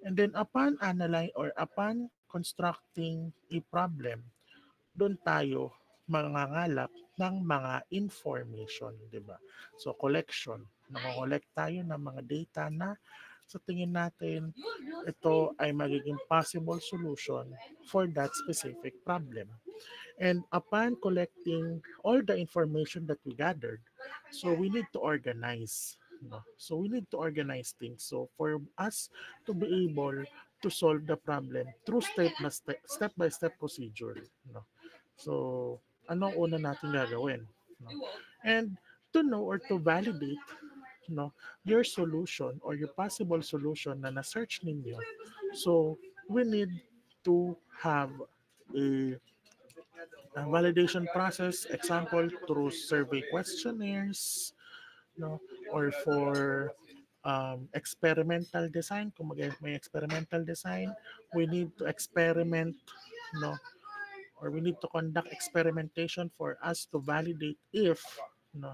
And then upon analyze or upon constructing a problem, doon tayo mangangalap ng mga information, di ba? So collection, nako-collect tayo ng mga data na sa tingin natin ito ay magiging possible solution for that specific problem. And upon collecting all the information that we gathered, so we need to organize. No? So we need to organize things. So for us to be able to solve the problem through step by step procedure. No? So anong una natin gagawin? No? And to know or to validate no your solution or your possible solution na na-search ninyo. So we need to have a validation process, example, through survey questionnaires, no, or for experimental design. Kung may experimental design, we need to experiment, no, or we need to conduct experimentation for us to validate no,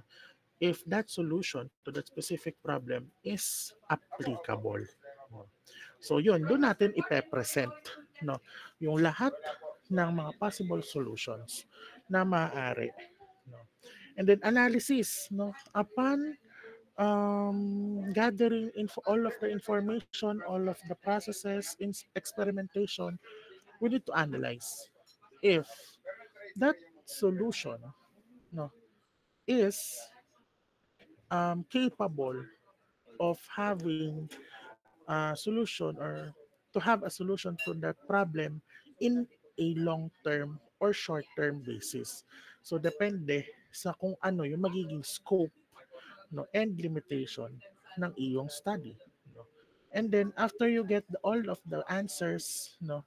if that solution to that specific problem is applicable. No. So yun, doon natin ipe-present no, yung lahat ng mga possible solutions na maaari. No. And then analysis, no, upon gathering all of the information, all of the processes in experimentation, we need to analyze if that solution no, is capable of having a solution or to have a solution to that problem in a long-term or short-term basis. So depende sa kung ano yung magiging scope no and limitation ng iyong study no. And then after you get all of the answers no,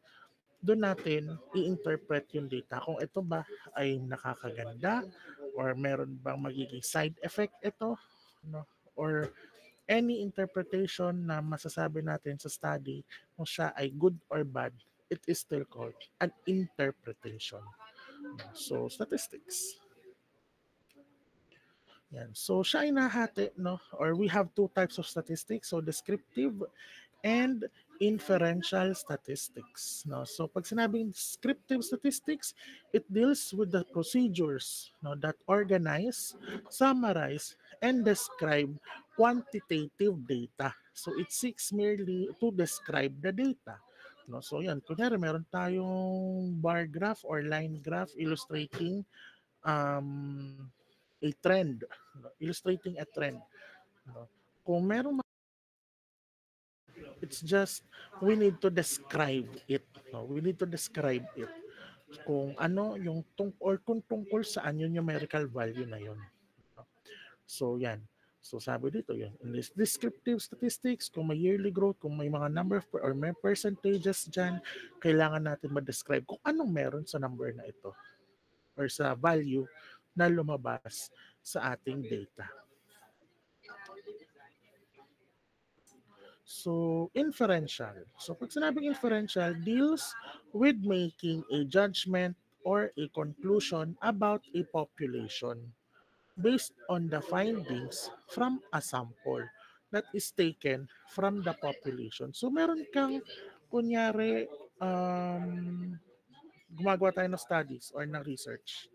doon natin i-interpret yung data kung ito ba ay nakakaganda or meron bang magiging side effect ito no, or any interpretation na masasabi natin sa study kung siya ay good or bad, it is still called an interpretation. So, statistics. Yan. So, siya ay nahati, no? Or we have two types of statistics. So, descriptive and inferential statistics. No? So, pag sinabing descriptive statistics, it deals with the procedures no, that organize, summarize, and describe quantitative data. So, it seeks merely to describe the data. No? So, yan. Kunyari, meron tayong bar graph or line graph illustrating um, a trend, no? Illustrating a trend. No? Kung meron it's just we need to describe it. No? We need to describe it. Kung ano yung or kung tungkol saan yung numerical value na yun. No? So yan. So sabi dito yun. In this descriptive statistics, kung may yearly growth, kung may mga number or may percentages dyan, kailangan natin ma-describe kung anong meron sa number na ito or sa value na lumabas sa ating data. So, inferential. So, pag sinabing inferential, deals with making a judgment or a conclusion about a population based on the findings from a sample that is taken from the population. So, meron kang, kunyari, gumagawa tayo ng studies or ng research.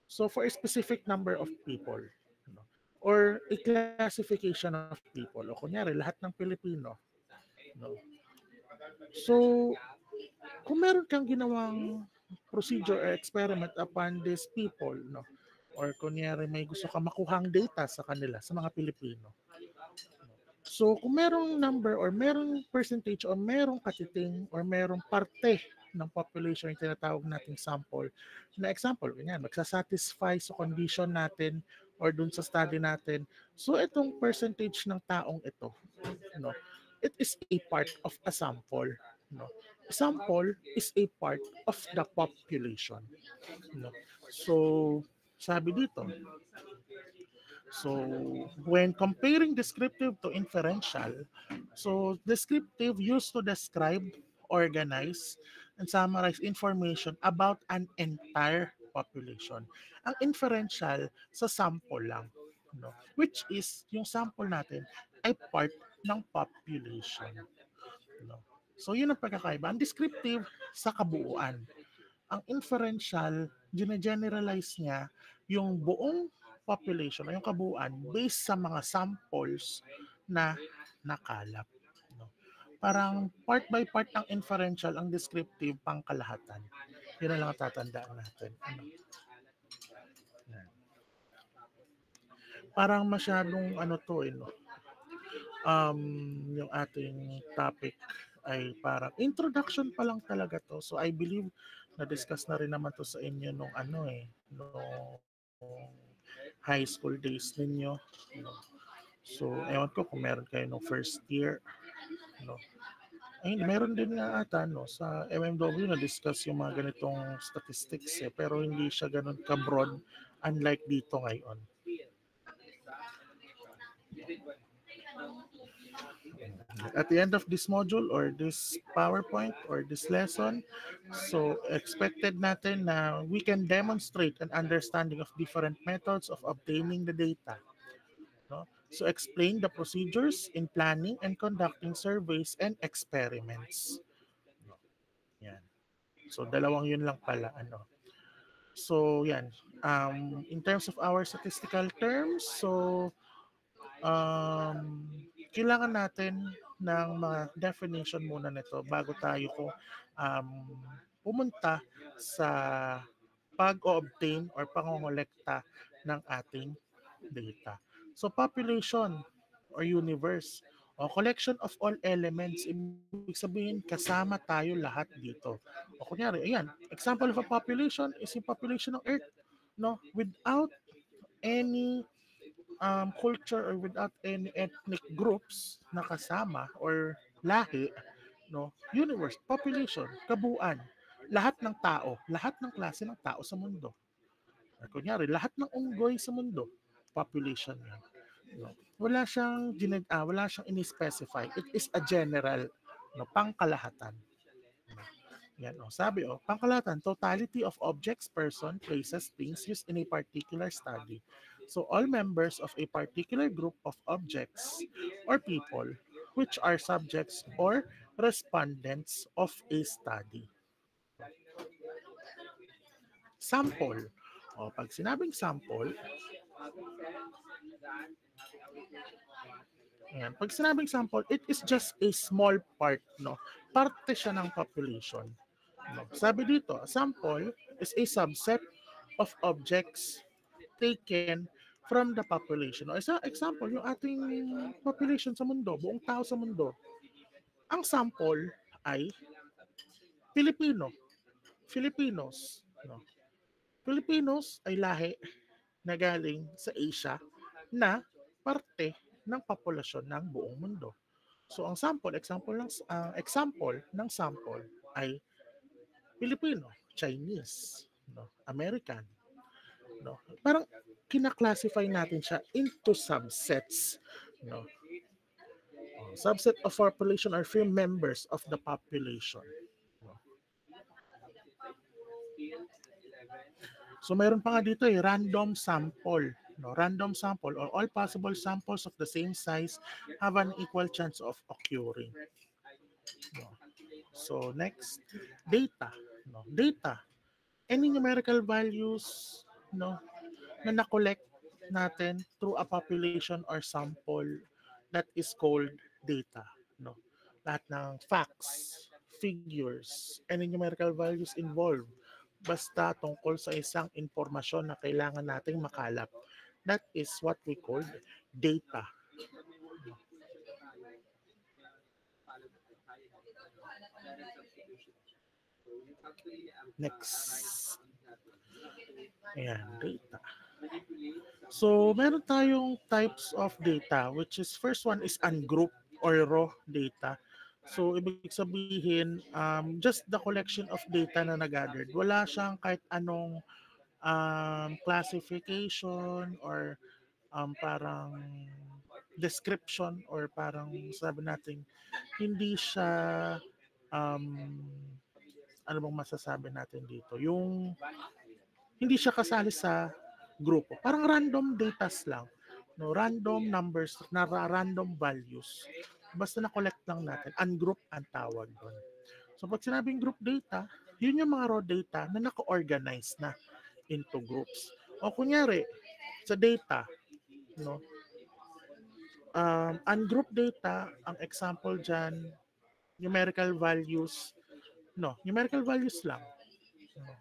So, for a specific number of people, no, or a classification of people, o kunyari, lahat ng Pilipino, no, so, kung meron kang ginawang procedure or experiment upon these people, no, or kunyari may gusto ka makuhang data sa kanila, sa mga Pilipino. So, kung merong number or merong percentage or merong katiting or merong parte ng population yung tinatawag nating sample, na example, ganyan, magsasatisfy sa condition natin or dun sa study natin. So, itong percentage ng taong ito, no, it is a part of a sample. No? A sample is a part of the population. No? So, sabi dito, so when comparing descriptive to inferential, so descriptive used to describe, organize, and summarize information about an entire population. Ang inferential sa sample lang, no? Which is yung sample natin ay part ng population. No? So yun ang pagkakaiba. Ang descriptive sa kabuuan. Ang inferential, gine-generalize niya yung buong population o yung kabuuan based sa mga samples na nakalap. No? Parang part by part ang inferential, ang descriptive, pangkalahatan. Yun na lang ang tatandaan natin. Ano? Yan. Parang masyadong ano to no? Yung ating topic ay parang introduction pa lang talaga to. So I believe na-discuss na rin naman to sa inyo nung ano nung high school days ninyo. No? So ewan ko kung meron kayo nung first year. No? Ay, meron din nga ata no, sa MMW na-discuss yung mga ganitong statistics pero hindi siya ganun ka-broad unlike dito ngayon. At the end of this module or this PowerPoint or this lesson, so expected natin na we can demonstrate an understanding of different methods of obtaining the data. No? So explain the procedures in planning and conducting surveys and experiments. No? Yan. So dalawang yun lang pala. Ano. So yan. In terms of our statistical terms, so kailangan natin ng mga definition muna nito bago tayo ko pumunta sa pag-obtain or pangongolekta ng ating data. So population or universe o collection of all elements, ibig sabihin kasama tayo lahat dito. O kunyari, ayan, example of a population is yung population ng Earth. No? Without any culture or without any ethnic groups na kasama or lahi, no? Universe, population, kabuuan, lahat ng tao, lahat ng klase ng tao sa mundo. Or kunyari, lahat ng unggoy sa mundo, population yan. No? Wala siyang ini-specify. It is a general, no, pangkalahatan. Yan, sabi pangkalahatan, totality of objects, person, places, things used in a particular study. So all members of a particular group of objects or people which are subjects or respondents of a study. Sample. Pag sinabing sample, ayan, pag sinabing sample, it is just a small part, no? Parte siya ng population. No? Sabi dito, a sample is a subset of objects taken from the population. O isa example, yung ating population sa mundo, buong tao sa mundo. Ang sample ay Pilipino. Filipinos. No? Filipinos ay lahi na galing sa Asia na parte ng populasyon ng buong mundo. So ang example ng sample ay Pilipino, Chinese, no, American, no. Parang kina-classify natin siya into subsets, no. Subset of population are few members of the population. No. So mayroon pa nga dito random sample. No, random sample or all possible samples of the same size have an equal chance of occurring. No. So next, data. No, data. Any numerical values, no, na na-collect natin through a population or sample that is called data. No. Lahat ng facts, figures, any numerical values involved basta tungkol sa isang impormasyon na kailangan nating makalap. That is what we call data. Next. Ayan, data. So, meron tayong types of data, which is first one is ungrouped or raw data. So, ibig sabihin, just the collection of data na nag-gathered. Wala siyang kahit anong classification or parang description or parang sabi natin, hindi siya ano bang masasabi natin dito? Yung hindi siya kasali sa grupo. Parang random datas lang. No, random numbers, random values. basta na-collect lang natin. Ungroup ang tawag doon. So pag sinabing group data, yun yung mga raw data na naka-organize na into groups. O kunyari, sa data, no, ungroup data, ang example dyan, numerical values, no, numerical values lang. No.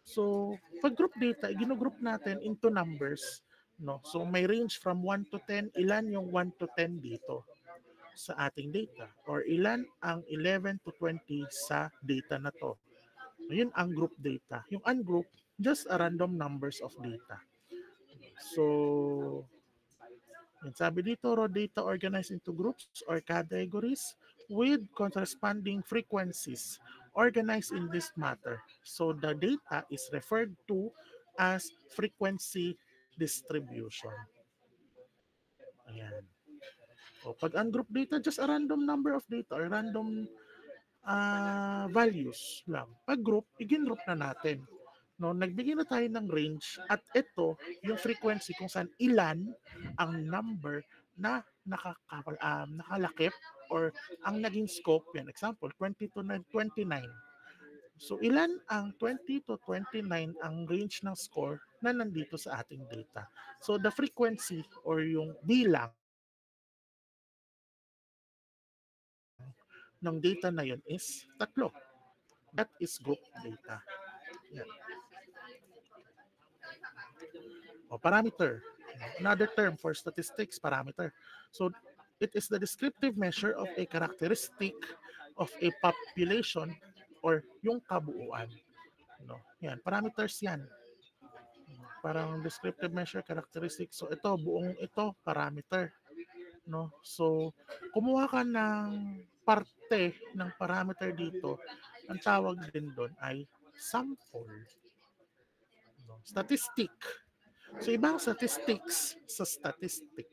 So, pag group data, ginugroup natin into numbers. No? So, may range from 1 to 10. Ilan yung 1 to 10 dito sa ating data? Or ilan ang 11 to 20 sa data na to? Yun ang group data. Yung ungroup, just a random numbers of data. So, yun, sabi dito, raw data organized into groups or categories with corresponding frequencies organized in this matter. So the data is referred to as frequency distribution. Ayan. O pag ungroup data, just a random number of data or random values lang. Pag group, i-group na natin. No, nagbigay na tayo ng range at ito yung frequency kung saan ilan ang number na nakalakip or ang naging scope yan. Example, 20 to 29. So ilan ang 20 to 29 ang range ng score na nandito sa ating data. So the frequency or yung bilang ng data na yun is 3. That is group data. Yan. O parameter. Another term for statistics, parameter. So it is the descriptive measure of a characteristic of a population or yung kabuuan. No? Yan, parameters yan. Parang descriptive measure, characteristic. So ito, buong ito, parameter. No? So kumuha ka ng parte ng parameter dito, ang tawag din doon ay sample. No? Statistic. So ibang statistics sa statistic.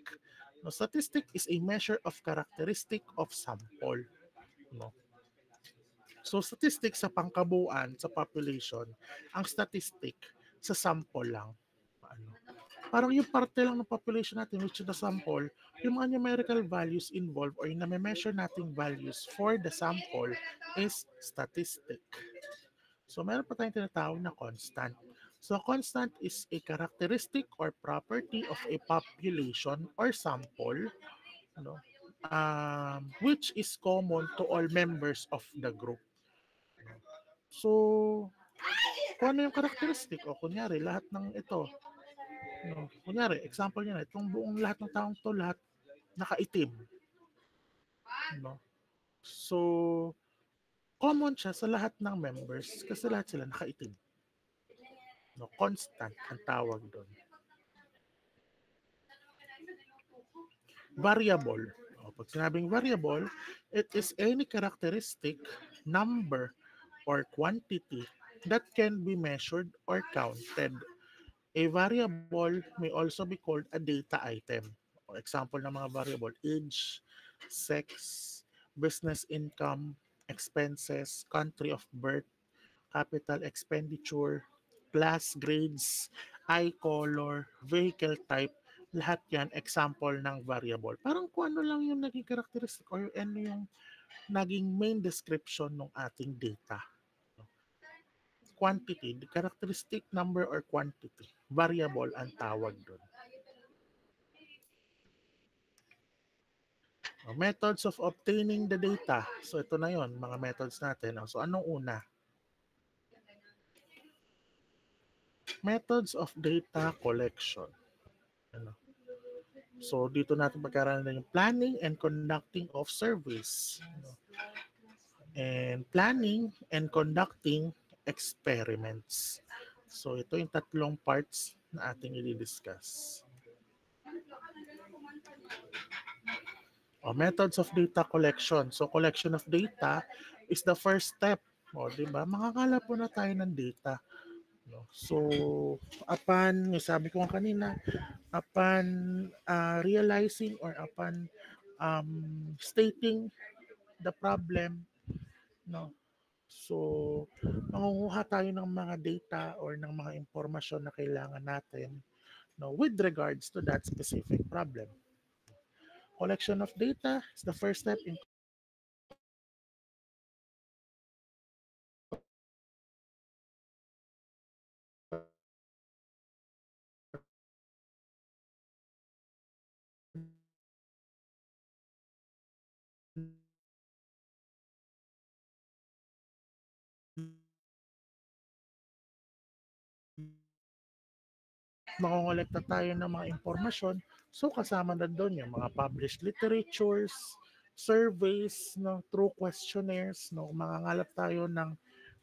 No, statistic is a measure of characteristic of sample. No. So statistic sa pangkabuuan sa population, ang statistic sa sample lang. Ano? Parang yung parte lang ng population natin which is the sample, yung mga numerical values involved or yung na-measure nating values for the sample is statistic. So meron pa tayong tinatawag na constant. So constant is a characteristic or property of a population or sample, no, which is common to all members of the group. So, kung ano yung characteristic, o kunyari, lahat ng ito, no, kunyari, example niya na, itong buong lahat ng taong to, lahat nakaitim. No? So, common siya sa lahat ng members kasi lahat sila nakaitim. No, constant ang tawag doon. Variable. O, pag sinabing variable, it is any characteristic, number, or quantity that can be measured or counted. A variable may also be called a data item. O, example ng mga variable, age, sex, business income, expenses, country of birth, capital expenditure, class grades, eye color, vehicle type, lahat yan example ng variable. Parang kung ano lang yung naging characteristic or ano yung naging main description ng ating data. Quantity, the characteristic, number, or quantity. Variable ang tawag doon. Methods of obtaining the data. So ito na yon, mga methods natin. So anong una? Methods of data collection. Ano? So dito natin pagkaralan yung planning and conducting of surveys. And planning and conducting experiments. So ito yung tatlong parts na ating i-discuss. Methods of data collection. So collection of data is the first step. Di ba? Makakala po na tayo ng data. No? So, upon, sabi ko kanina, upon realizing or upon stating the problem, no? So, mangunguha tayo ng mga data or ng mga impormasyon na kailangan natin, no, with regards to that specific problem. Collection of data is the first step in makongolekta tayo ng mga impormasyon. So kasama na doon yung mga published literatures, surveys, no, through questionnaires, no, mangangalap tayo ng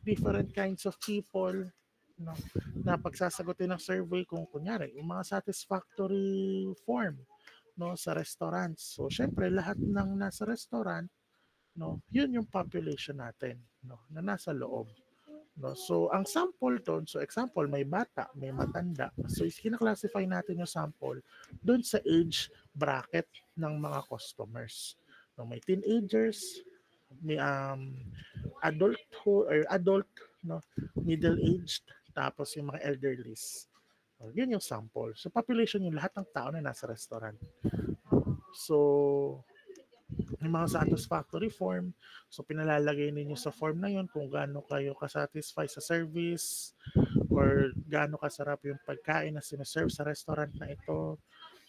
different kinds of people, no, na pagsasagutin ng survey kung kunyari, yung mga satisfactory form, no, sa restaurants. So syempre lahat ng nasa restaurant, no, yun yung population natin, no, na nasa loob. No? So, ang sample doon, so example, may bata, may matanda. So, kinaklasify natin yung sample doon sa age bracket ng mga customers. No, may teenagers, may adult or adult, no, middle-aged, tapos yung mga elderlies. So, yun yung sample. So, population yung lahat ng tao na nasa restaurant. So, yung mga satisfactory form. So, pinalalagay ninyo sa form na yun kung gaano kayo kasatisfy sa service or gaano kasarap yung pagkain na sinaserve sa restaurant na ito.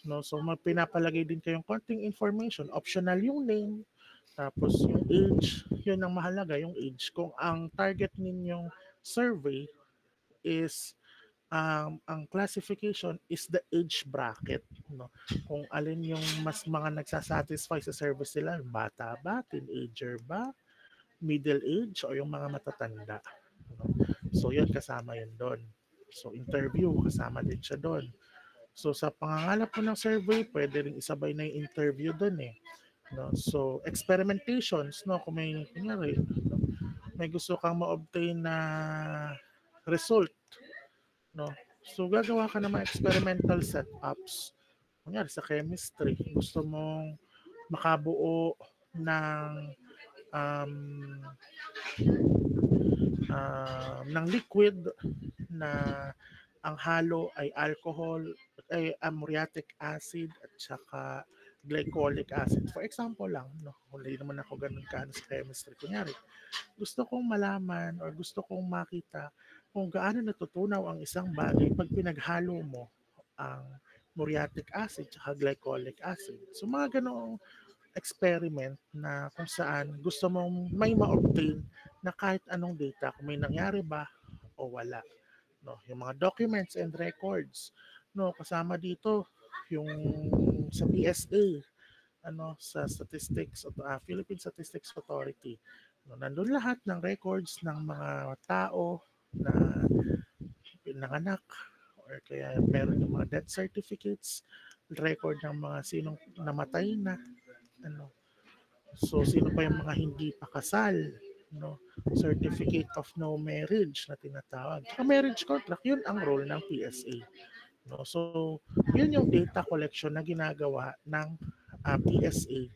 No? So, pinapalagay din kayong konting information. Optional yung name, tapos yung age, yun ang mahalaga, yung age. Kung ang target ninyong survey is ang classification is the age bracket, no? Kung alin yung mas mga nagsasatisfy sa service nila, bata ba, teenager ba, middle age, o yung mga matatanda, no? So yun, kasama yun doon. So interview, kasama din siya doon. So sa pangangalap mo ng survey, pwede rin isabay na yung interview doon eh. No? So experimentations, no, kung may kunyari, no, may gusto kang ma-obtain na result, no? So gagawa ka ng mga experimental setups. Kunyari sa chemistry, gusto mong makabuo ng um, ng liquid na ang halo ay alcohol, ay muriatic acid at saka glycolic acid. For example lang, no, hindi naman ako ganun ka sa chemistry. Kunyari, gusto kong malaman or gusto kong makita kung gaano natutunaw ang isang bagay pag pinaghalo mo ang muriatic acid at glycolic acid. So mga ganoong experiment na kung saan gusto mong may ma-obtain na kahit anong data, kung may nangyari ba o wala. No, yung mga documents and records, no, kasama dito yung sa PSA, ano, sa statistics of Philippine Statistics Authority. No, nandun lahat ng records ng mga tao na pinanganak or kaya meron yung mga death certificates, record ng mga sinong namatay na, ano. So sino pa yung mga hindi pa kasal, no? Certificate of no marriage na tinatawag. Saka marriage contract, yun ang role ng PSA. No? So, yun yung data collection na ginagawa ng PSA,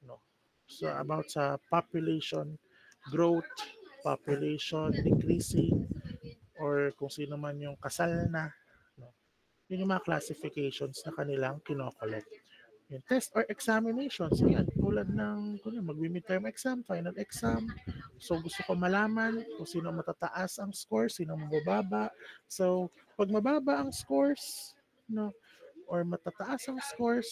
no? So about sa population growth, population decreasing, or kung sino man yung kasal na, no? Yun yung mga classifications na kanilang kinokollect. Yung test or examinations, yan, tulad ng mag-midterm exam, final exam. So gusto ko malaman kung sino matataas ang score, sino mababa. So pag mababa ang scores, no, or matataas ang scores,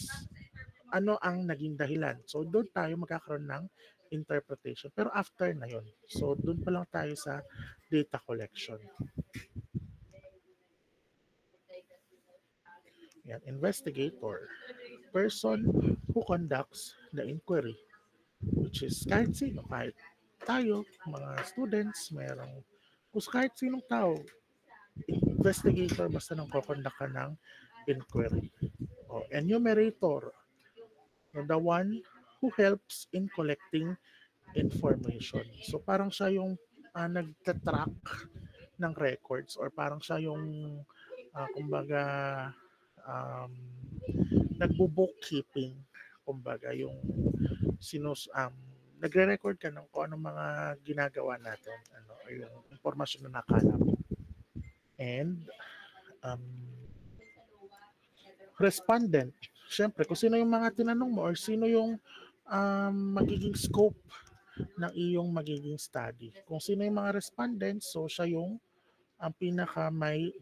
ano ang naging dahilan. So doon tayo magkakaroon ng interpretation. Pero after na yon. So doon pa lang tayo sa data collection. Yan, investigator. Person who conducts the inquiry, which is kahit sino, kahit tayo, mga students, mayroong, kung kahit sinong tao, investigator basta nang kokondak ka ng inquiry. O, enumerator, the one who helps in collecting information. So parang siya yung nagtatrack ng records or parang siya yung kumbaga um, nagbo-bookkeeping, kumbaga yung nagre-record ka ng kung anong mga ginagawa natin, ano, o yung impormasyon na nakalap. And um, respondent. syempre kung sino yung mga tinanong mo or sino yung magiging scope ng iyong magiging study. Kung sino yung mga respondents, so siya yung ang pinaka may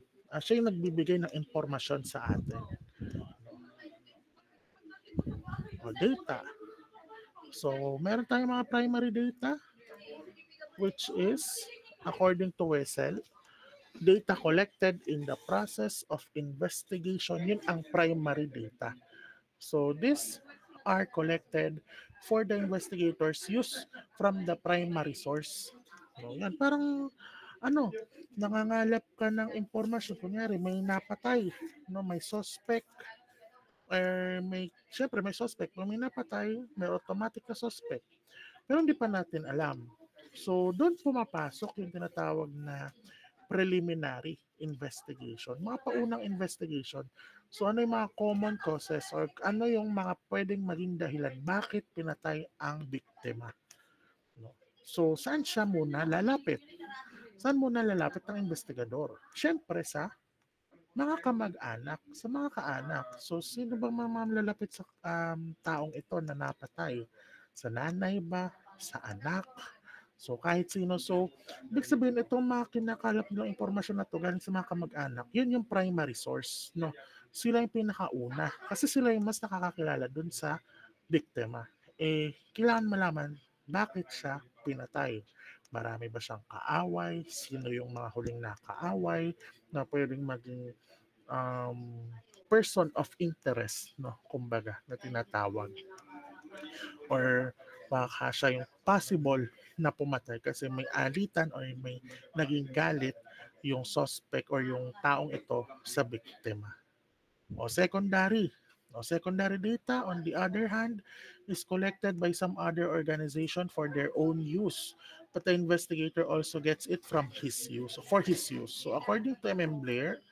siya yung nagbibigay ng impormasyon sa atin. O, data. So, meron tayong mga primary data which is according to Wessel, data collected in the process of investigation. Yun ang primary data. So, these are collected for the investigators use from the primary source. So, yan. Parang, nangangalap ka ng impormasyon. Kunyari, may napatay, no, may suspect, or syempre may suspect. Kung may napatay, may automatic na suspect. Pero hindi pa natin alam. So, doon pumapasok yung tinatawag na preliminary investigation, mga paunang investigation. So ano yung mga common causes or ano yung mga pwedeng maging dahilan bakit pinatay ang biktima? No? So saan siya muna lalapit? Saan muna lalapit ang investigador? Siyempre sa mga kamag-anak, sa mga kaanak. So sino bang mga lalapit sa taong ito na napatay? Sa nanay ba? Sa anak? So kahit sino. So ibig sabihin itong mga kinakalap ng impormasyon na to galing sa mga kamag-anak, yun yung primary source, no? Sila yung pinakauna kasi sila yung mas nakakakilala dun sa biktima. Kailangan malaman bakit siya pinatay. Marami ba siyang kaaway? Sino yung mga huling nakaaway na pwedeng maging person of interest, no? Kumbaga, na tinatawag. Or baka siya yung possible na pumatay kasi may alitan or may naging galit yung suspect or yung taong ito sa biktima. O secondary. O secondary data, on the other hand, is collected by some other organization for their own use. But the investigator also gets it from his use, for his use. So according to M.M. Blair,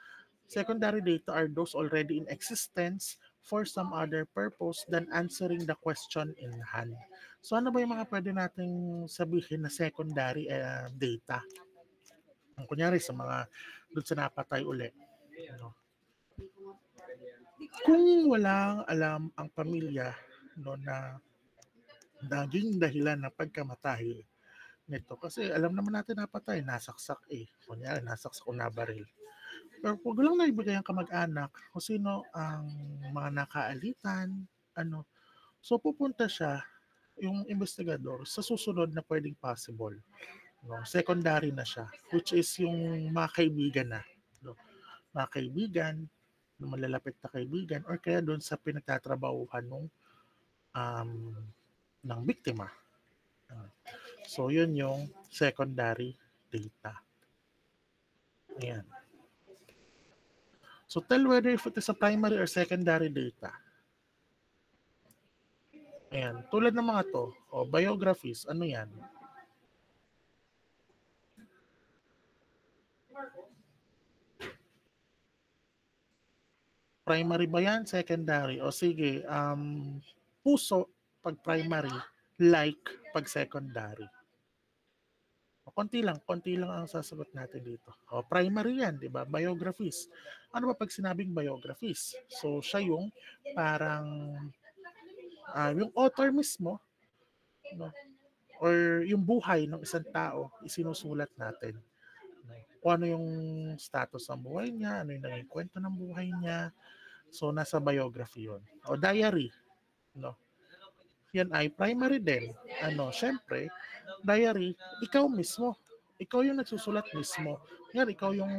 secondary data are those already in existence for some other purpose than answering the question in hand. So ano ba yung mga pwede nating sabihin na secondary data? Kunyari sa mga doon sa napatay uli. No? Kung walang alam ang pamilya no, na naging dahilan ng pagkamatay nito, kasi alam naman natin napatay, nasaksak Kunyari, nasaksak o nabaril. Pero kung lang naibigay ang kamag-anak kung sino ang mga nakaalitan, so pupunta siya, yung investigador, sa susunod na pwedeng possible. No? Secondary na siya, which is yung mga kaibigan na. No? Mga kaibigan, malalapit na kaibigan, or kaya doon sa pinagtatrabahuhan ng biktima. So, yun yung secondary data. Ayan. So tell whether if it is a primary or secondary data. Ayan, tulad ng mga to, biographies, ano yan? Primary ba yan? Secondary? O sige, puso pag primary, like pag secondary. Konti lang ang sasagot natin dito. Primary yan, di ba? Biographies. Ano ba pag sinabing biographies? So, siya yung parang yung author mismo, no? Or yung buhay ng isang tao, isinusulat natin. Kung ano yung status ng buhay niya, ano yung naging kwento ng buhay niya. So, nasa biography yun. O diary, no? Yan ay primary din. Syempre, diary, ikaw mismo. Ikaw yung nagsusulat mismo. Kunyari, ikaw yung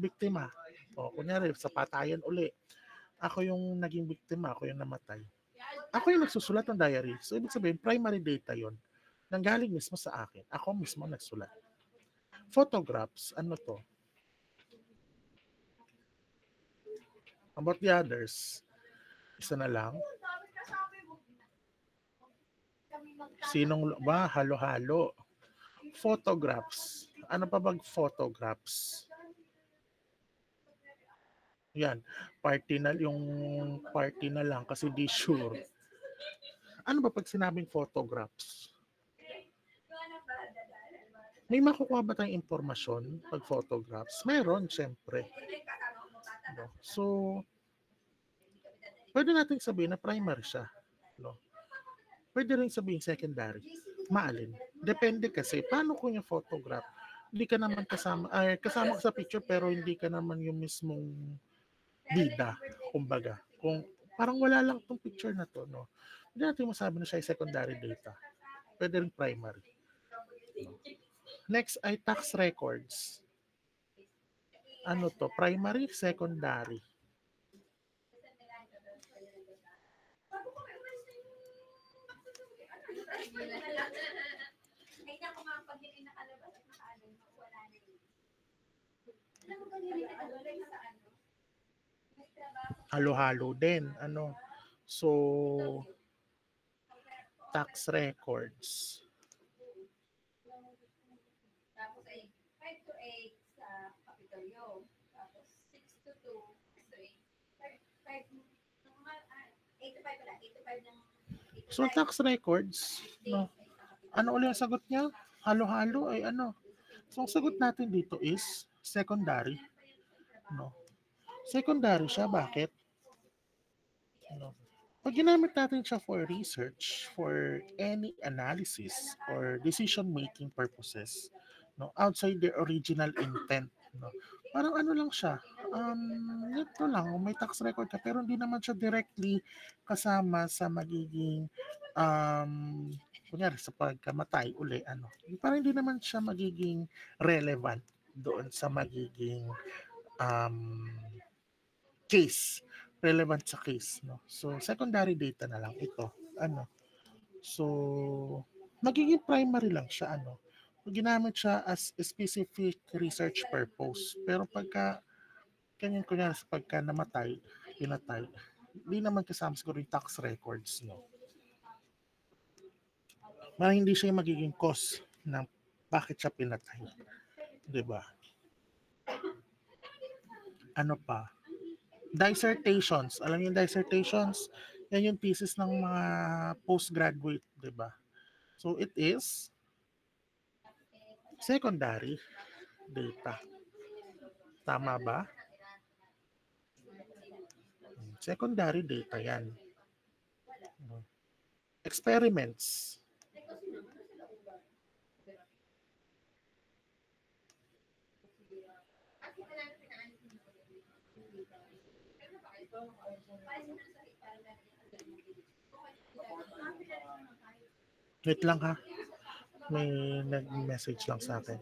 biktima. Kunyari, sa patayan uli. Ako yung naging biktima, ako yung namatay. Ako yung nagsusulat ng diary. So, ibig sabihin, primary data yon. Nanggaling mismo sa akin. Ako mismo nagsulat. Photographs, ano to? About the others, isa na lang. Sinong ba? Halo-halo. Photographs. Ano pa bang photographs? Yan. Yung party na lang kasi di sure. Ano ba pag sinabing photographs? May makukuha ba tayong impormasyon pag photographs? Meron, syempre. So, pwede natin sabihin na primary siya. No? Pwede rin sabihin secondary. Maalin. Depende kasi. Paano kung yung photograph, hindi ka naman kasama, kasama ka sa picture pero hindi ka naman yung mismong bida, kumbaga. Kung parang wala lang tong picture na to, no? Hindi natin masabi na siya ay secondary data. Pwede rin primary. No? Next ay tax records. Ano to? Primary, secondary. Halo-halo din. Ano? So, tax records. Tapos ay 5 to 8 sa Kapitolyo. Tapos 6 to 2. So 8 to 5 pala. 8 to 5 ng So, tax records, no? Ano ulit ang sagot niya? Halo-halo ay ano? So, ang sagot natin dito is secondary. No? Secondary siya. Bakit? No? Pag ginamit natin siya for research, for any analysis or decision-making purposes, no, outside their original intent, no, parang ano lang siya, ito lang, may tax record ka, pero hindi naman siya directly kasama sa magiging, kunyari sa pagkamatay uli, ano, parang hindi naman siya magiging relevant doon sa magiging um, case, relevant sa case, no? So secondary data na lang ito. Ano? So magiging primary lang siya, ano? Ginamit siya as a specific research purpose. Pero pagka kanyan kunyari sa pagka namatay, pinatay, hindi naman kasama siguro yung tax records, no? Parang hindi siya yung magiging cause ng bakit siya pinatay. 'Di ba? Ano pa? Dissertations. Alam niyo yung dissertations? Yan yung thesis ng mga postgraduate, di ba? So it is secondary data. Tama ba? Secondary data yan. Experiments. Wait lang ha. May nag-message lang sa akin.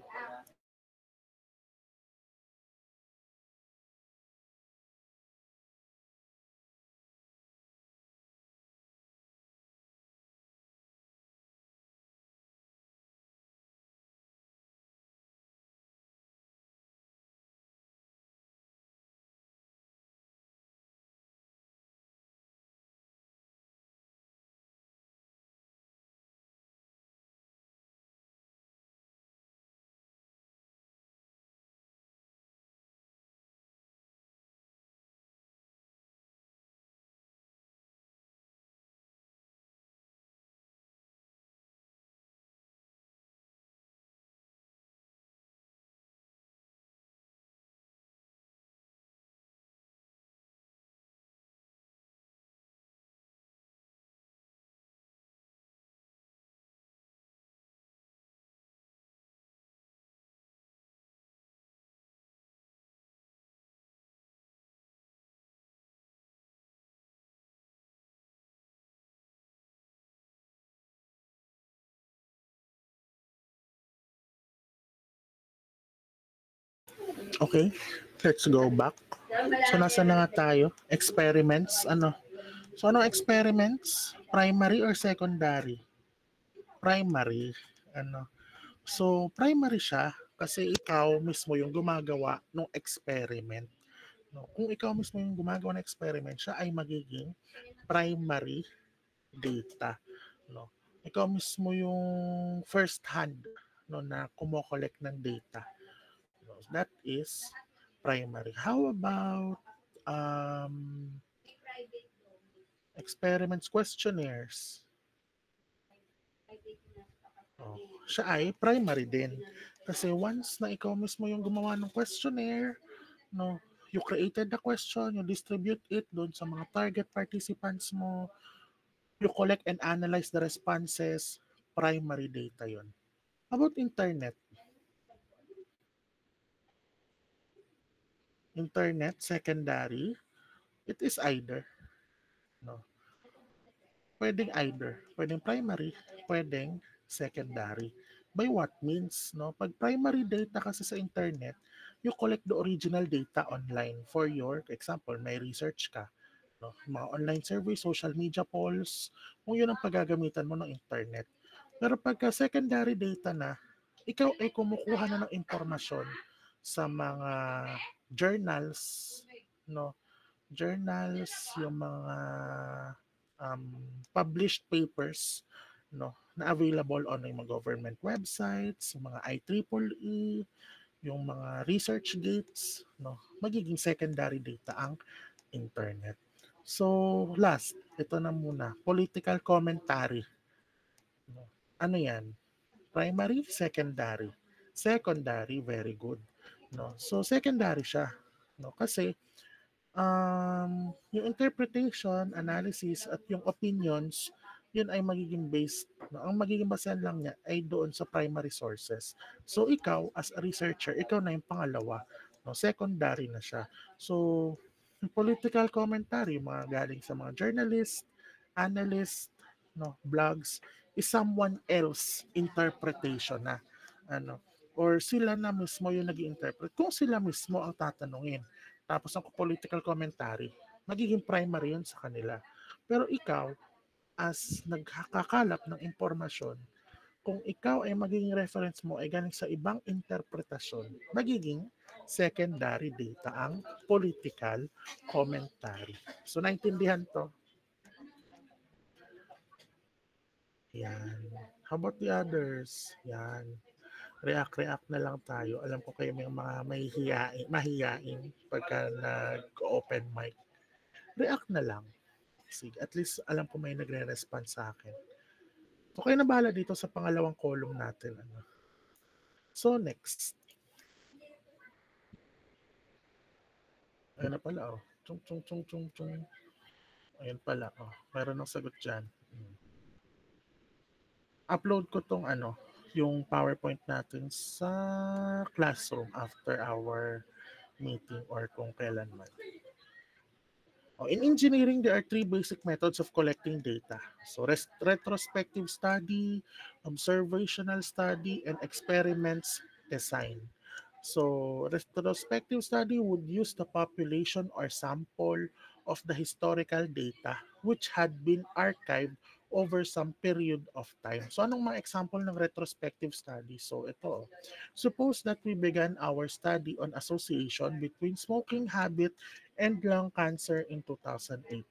Okay, let's go back. So nasa na nga tayo? Experiments, ano? So anong experiments? Primary or secondary? Primary, ano? So primary siya kasi ikaw mismo yung gumagawa ng experiment. No? Kung ikaw mismo yung gumagawa ng experiment, siya ay magiging primary data. No? Ikaw mismo yung first hand, no, na kumokolek ng data. No? That is primary. How about experiments, questionnaires? Oh, siya ay primary din. Kasi once na ikaw mismo yung gumawa ng questionnaire, no, you created the question, you distribute it doon sa mga target participants mo, you collect and analyze the responses, primary data yon. About internet? Internet, secondary, it is either. No? Pwedeng either. Pwedeng primary, pwedeng secondary. By what means? No? Pag primary data kasi sa internet, you collect the original data online for your, example, may research ka. No? Mga online survey, social media polls, kung yun ang paggagamitan mo ng internet. Pero pagka secondary data na, ikaw ay kumukuha na ng impormasyon sa mga journals, no? Journals, yung mga um, published papers, no, na available on yung mga government websites, yung mga IEEE, yung mga research gates, no, magiging secondary data ang internet. So, last, ito na muna, political commentary. No? Ano yan? Primary, secondary. Secondary, very good. No? So, secondary siya. No? Kasi, yung interpretation, analysis, at yung opinions, yun ay magiging based, no? Ang magiging basehan lang niya ay doon sa primary sources. So, ikaw, as a researcher, ikaw na yung pangalawa. No? Secondary na siya. So, yung political commentary, mga galing sa mga journalist, analyst, no, blogs, is someone else interpretation na. Ano, or sila na mismo yung nag-interpret. Kung sila mismo ang tatanungin, tapos ang political commentary, magiging primary yun sa kanila. Pero ikaw, as nagkakakalap ng impormasyon, kung ikaw ay magiging reference mo ay galing sa ibang interpretasyon, magiging secondary data ang political commentary. So, naintindihan to? Yan. How about the others? Yan. React na lang tayo. Alam ko kayo may mga mahihiyain pagka nag-open mic. React na lang. Sige, at least alam ko may nagre-respond sa akin. Okay na bahala dito sa pangalawang column natin. Ano. So, next. Ayan na pala, oh. Chung, chung, chung, chung, chung. Ayan pala, oh. Meron ng sagot dyan. Upload ko tong yung PowerPoint natin sa classroom after our meeting or kung kailan man. In engineering, there are three basic methods of collecting data. So, retrospective study, observational study, and experiments design. So, retrospective study would use the population or sample of the historical data which had been archived over some period of time. So, anong mga example ng retrospective study? So, ito. Suppose that we began our study on association between smoking habit and lung cancer in 2008.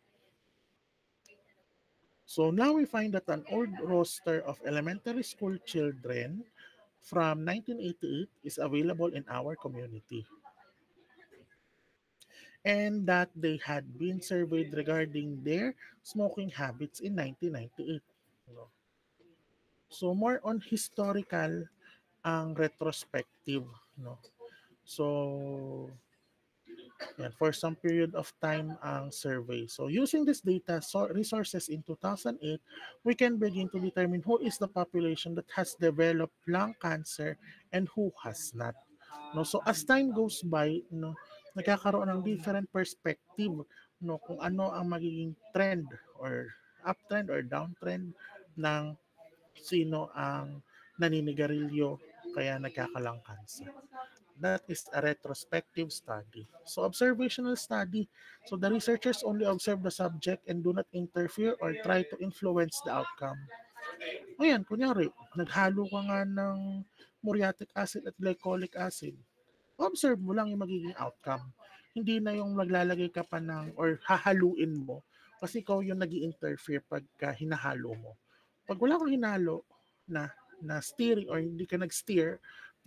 So now we find that an old roster of elementary school children from 1988 is available in our community. And that they had been surveyed regarding their smoking habits in 1998. So more on historical ang retrospective. No? So yan, for some period of time ang survey. So using this data resources in 2008, we can begin to determine who is the population that has developed lung cancer and who has not. No, so as time goes by, no, nagkakaroon ng different perspective, no, kung ano ang magiging trend or uptrend or downtrend ng sino ang naninigarilyo kaya nagkakalang cancer. That is a retrospective study. So observational study, so the researchers only observe the subject and do not interfere or try to influence the outcome. Ayan, kunyari, naghalo ka nga ng muriatic acid at glycolic acid. Observe mo lang yung magiging outcome. Hindi na yung maglalagay ka pa ng or hahaluin mo kasi ikaw yung nag-i-interfere pagka hinahalo mo. Pag wala kang hinalo na steering or hindi ka nag-steer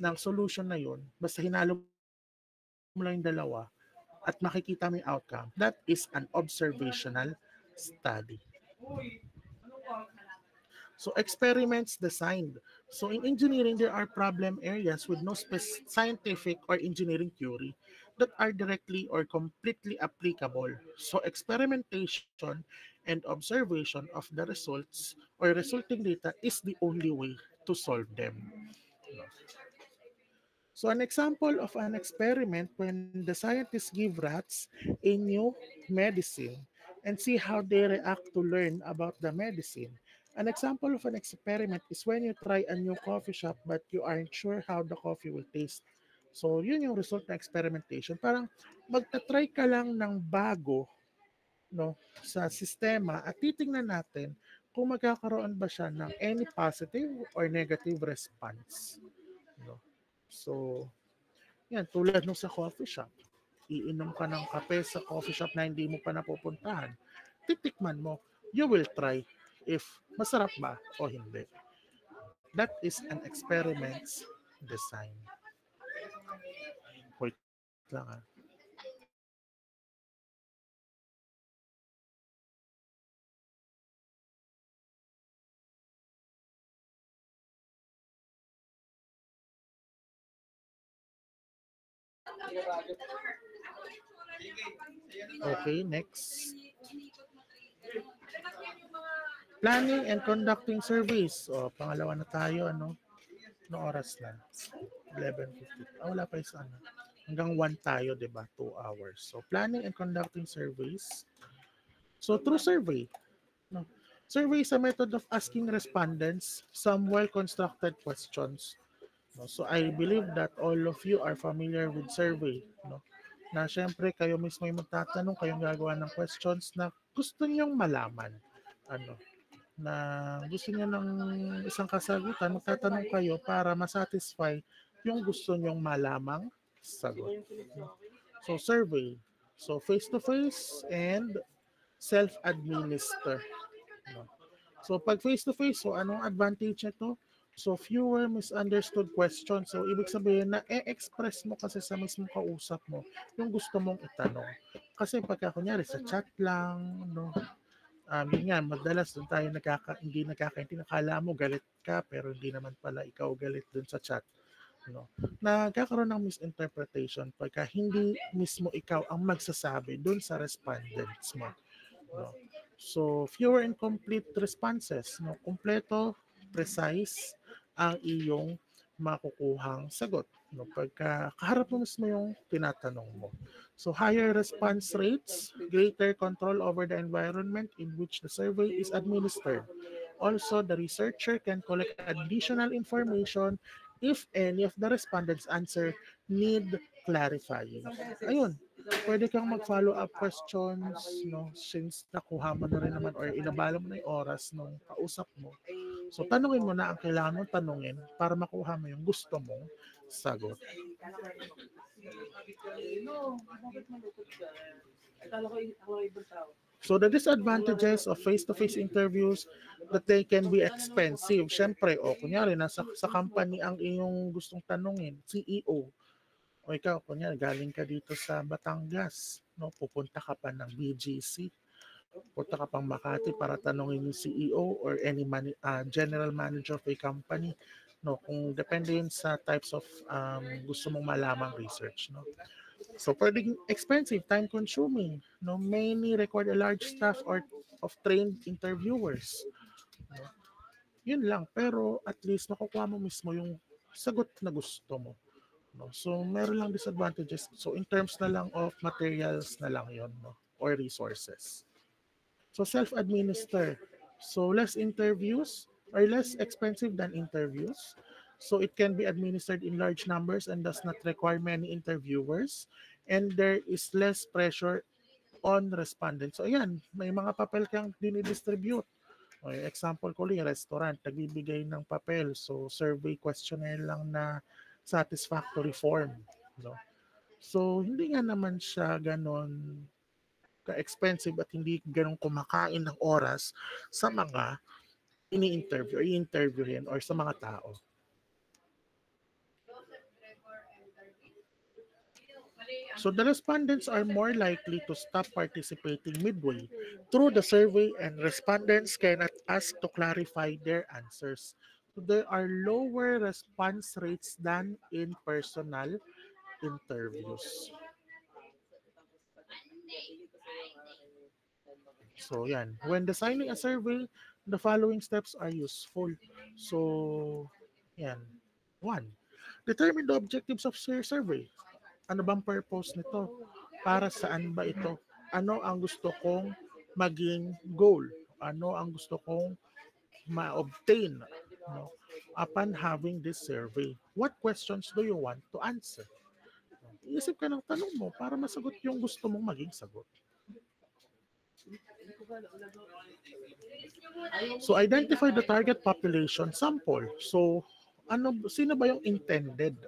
ng solution na yun, basta hinalo mo lang yung dalawa at makikita mo yung outcome, that is an observational study. So experiments designed. So in engineering, there are problem areas with no scientific or engineering theory. that are directly or completely applicable. So experimentation and observation of the results or resulting data is the only way to solve them. So an example of an experiment when the scientists give rats a new medicine and see how they react to learn about the medicine. An example of an experiment is when you try a new coffee shop but you aren't sure how the coffee will taste. So yun yung result ng experimentation. Parang magta-try ka lang ng bago, no, sa sistema at titingnan natin kung magkakaroon ba siya ng any positive or negative response. No? So, yan, tulad nung sa coffee shop. Iinom ka ng kape sa coffee shop na hindi mo pa napupuntahan. Titikman mo. You will try if masarap ba o hindi. That is an experiments design. Wait lang ah. Okay, next. Planning and conducting surveys. O, pangalawa na tayo, ano? No oras na? 11:50. Wala pa isa, ano? Hanggang 1 tayo, di ba? 2 hours. So, planning and conducting surveys. So, through survey, no? Survey is a method of asking respondents some well-constructed questions. No? So, I believe that all of you are familiar with survey. No? Na syempre, kayo mismo yung magtatanong, kayong gagawa ng questions na gusto nyong malaman. Ano? Na gusto niyo ng isang kasagutan, magtatanong kayo para masatisfy yung gusto nyong malamang sagot. So, survey. So, face-to-face and self-administer. No? So, pag face-to-face, so anong advantage nito? So, fewer misunderstood questions. So, ibig sabihin na e-express mo kasi sa mismo kausap mo yung gusto mong itanong. Kasi pagka kunyari sa chat lang, no, yun nga, madalas doon tayo hindi nagkakaintindihan. Nakala mo galit ka, pero hindi naman pala ikaw galit doon sa chat. No? Nagkakaroon ng misinterpretation pagka hindi mismo ikaw ang magsasabi doon sa respondents mo. No? So, fewer and complete responses. No? Kompleto, precise ang iyong makukuhang sagot. No? Pagka kaharap mo mismo yung tinatanong mo. So, higher response rates, greater control over the environment in which the survey is administered. Also, the researcher can collect additional information if any of the respondents' answer need clarifying. Ayun, pwede kang mag-follow up questions, no, since nakuha mo na rin naman or inabala mo na yung oras nung kausap mo. So, tanungin mo na ang kailangan mong tanungin para makuha mo yung gusto mong sagot. So, the disadvantages of face-to-face interviews that they can be expensive. Siyempre, kunyari, sa company ang iyong gustong tanungin, CEO, o ikaw, kunyari, galing ka dito sa Batangas, no, pupunta ka pa ng BGC, punta ka pang Makati para tanungin yung CEO or any general manager of a company, no, kung depende yun sa types of gusto mong malamang research, no. So pwedeng expensive, time consuming, no, many require a large staff or of trained interviewers, no. Yun lang, pero at least makukuha mo mismo yung sagot na gusto mo. No? So, meron lang disadvantages. So, in terms na lang of materials na lang yon, no? Or resources. So, self-administer. So, less interviews or less expensive than interviews. So, it can be administered in large numbers and does not require many interviewers. And there is less pressure on respondents. So, ayan, may mga papel kang dinidistribute. O, example ko lang, restaurant, nagbibigay ng papel. So, survey questionnaire lang na satisfactory form. No? So, hindi nga naman siya ganon ka-expensive at hindi ganon kumakain ng oras sa mga ini-interview or i-interviewin or sa mga tao. So the respondents are more likely to stop participating midway through the survey and respondents cannot ask to clarify their answers. So there are lower response rates than in personal interviews. So yan, when designing a survey, the following steps are useful. So yan. One, determine the objectives of your survey. Ano bang purpose nito? Para saan ba ito? Ano ang gusto kong maging goal? Ano ang gusto kong ma-obtain, no, upon having this survey? What questions do you want to answer? Iisip ka ng tanong mo para masagot yung gusto mong maging sagot. So identify the target population sample. So sino ba yung intended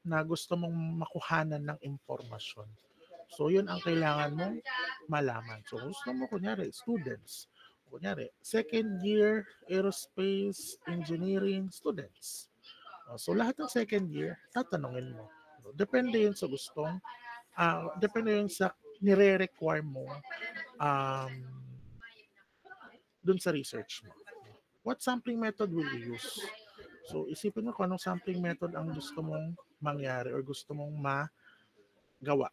na gusto mong makuhanan ng impormasyon? So yun ang kailangan mong malaman. So gusto mo kunyari students. Kunyari second year aerospace engineering students. So lahat ng second year tatanungin mo. Depende yun sa gustong depende yun sa nire-require mo um, dun sa research mo. What sampling method will you use? So, isipin mo kung anong sampling method ang gusto mong mangyari or gusto mong magawa.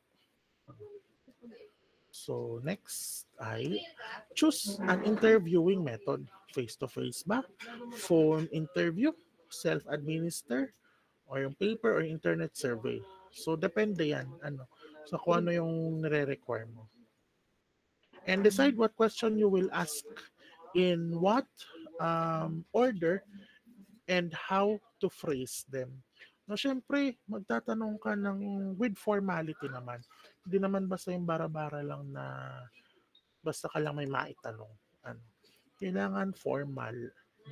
So, next ay choose an interviewing method. Face-to-face ba? Phone interview? Self-administer? Or yung paper or internet survey? So, depende yan. So, kung ano yung nire-require mo. And decide what question you will ask in what order and how to phrase them. No, syempre, magtatanong ka ng with formality naman. Hindi naman basta yung bara-bara lang na basta ka lang may maitanong. Ano, kailangan formal.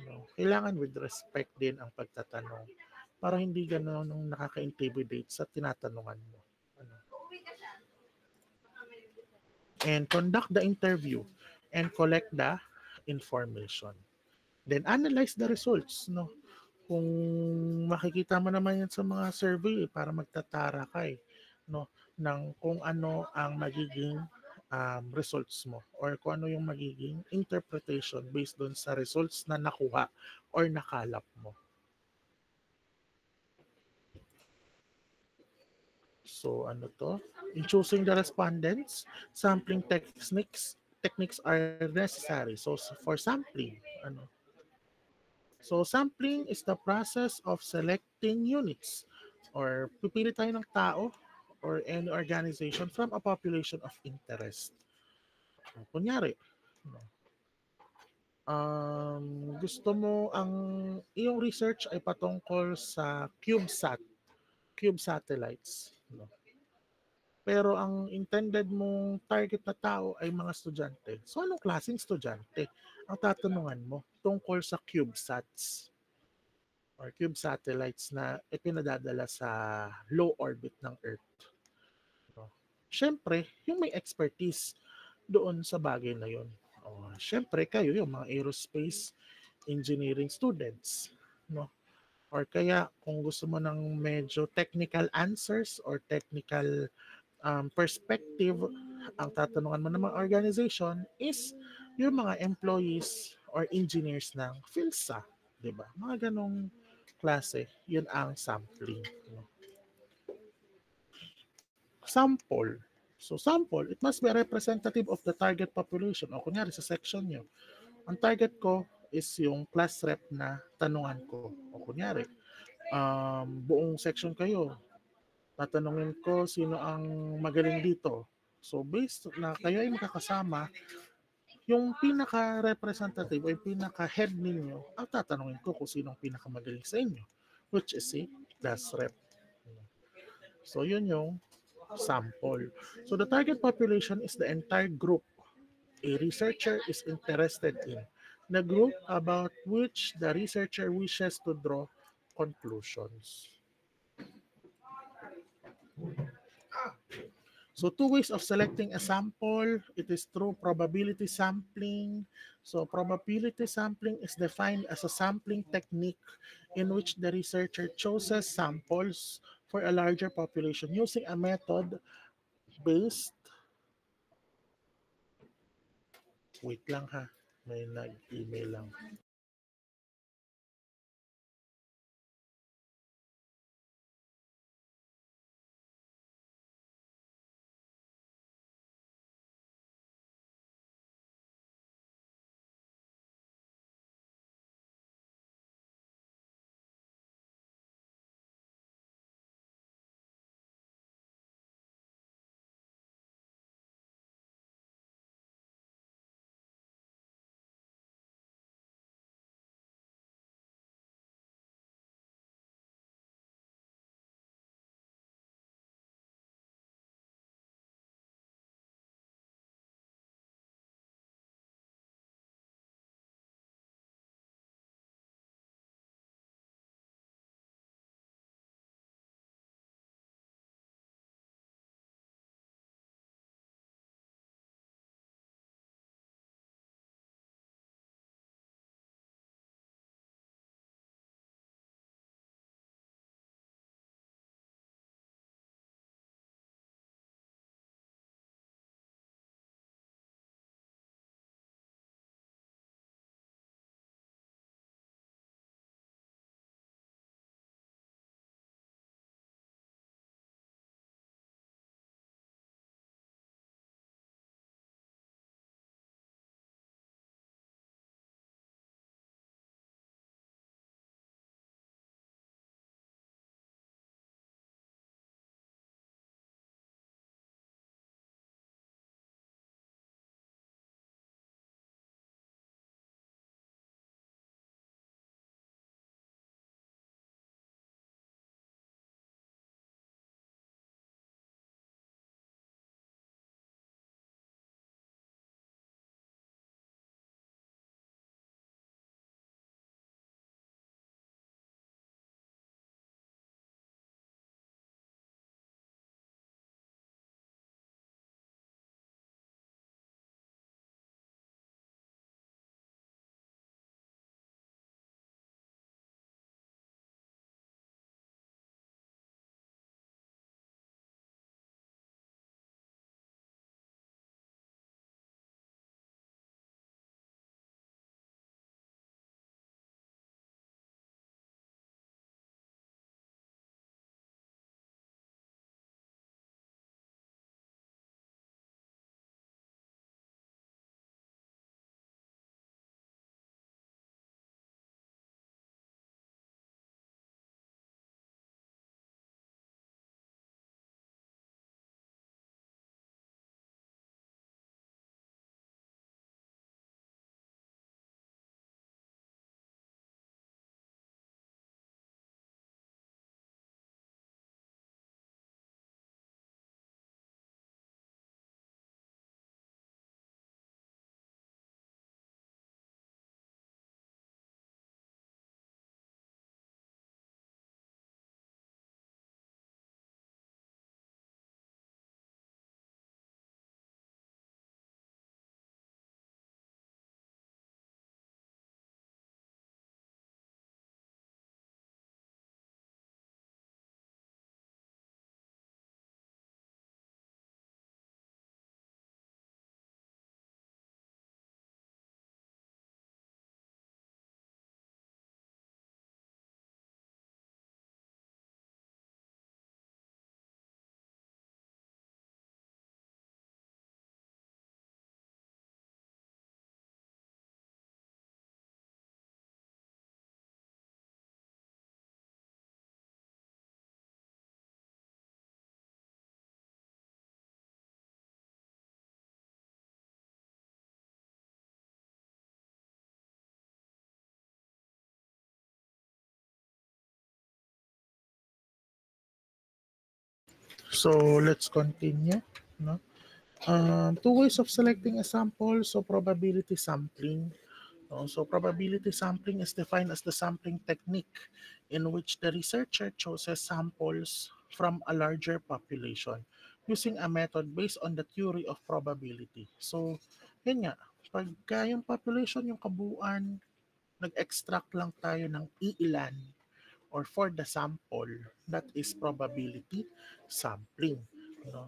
No? Kailangan with respect din ang pagtatanong para hindi gano'n nung nakaka-intimidate sa tinatanungan mo. Ano. And conduct the interview and collect the information. Then analyze the results, no? Kung makikita mo naman yan sa mga survey para magtatara ka no, ng kung ano ang magiging results mo or kung ano yung magiging interpretation based doon sa results na nakuha or nakalap mo. So ano to? In choosing the respondents, sampling techniques are necessary. So for sampling, So sampling is the process of selecting units or pipili tayo ng tao or any organization from a population of interest. Kunyari, gusto mo iyong research ay patungkol sa cube satellites. Pero ang intended mong target na tao ay mga estudyante. So anong klaseng estudyante ang tatanungan mo tungkol sa CubeSats or cube satellites na ipinadadala sa low orbit ng Earth? Siyempre, yung may expertise doon sa bagay na yun. Siyempre, kayo yung mga aerospace engineering students. No? Or kaya kung gusto mo ng medyo technical answers or technical perspective, ang tatanungan mo ng mga organization is yung mga employees or engineers ng PhilSA, 'di ba? Mga ganong klase, yun ang sampling. No? Sample. So sample, it must be a representative of the target population. O kunyari sa section nyo, ang target ko is yung class rep na tanungan ko. O kunyari, buong section kayo, tatanungin ko sino ang magaling dito. So based na kayo ay makakasama, yung pinaka-representative o yung pinaka-head ninyo, ang tatanungin ko kung sino ang pinakamagaling sa inyo, which is si class rep. So yun yung sample. So the target population is the entire group a researcher is interested in, the group about which the researcher wishes to draw conclusions. So two ways of selecting a sample. It is through probability sampling. So probability sampling is defined as a sampling technique in which the researcher chooses samples for a larger population using a method based. Wait lang ha. May nag-email lang. So let's continue. No? Two ways of selecting a sample. So probability sampling. So probability sampling is defined as the sampling technique in which the researcher chooses samples from a larger population using a method based on the theory of probability. So, yun nga, pagka yung population, yung kabuuan, nag-extract lang tayo ng iilan or for the sample, that is probability sampling.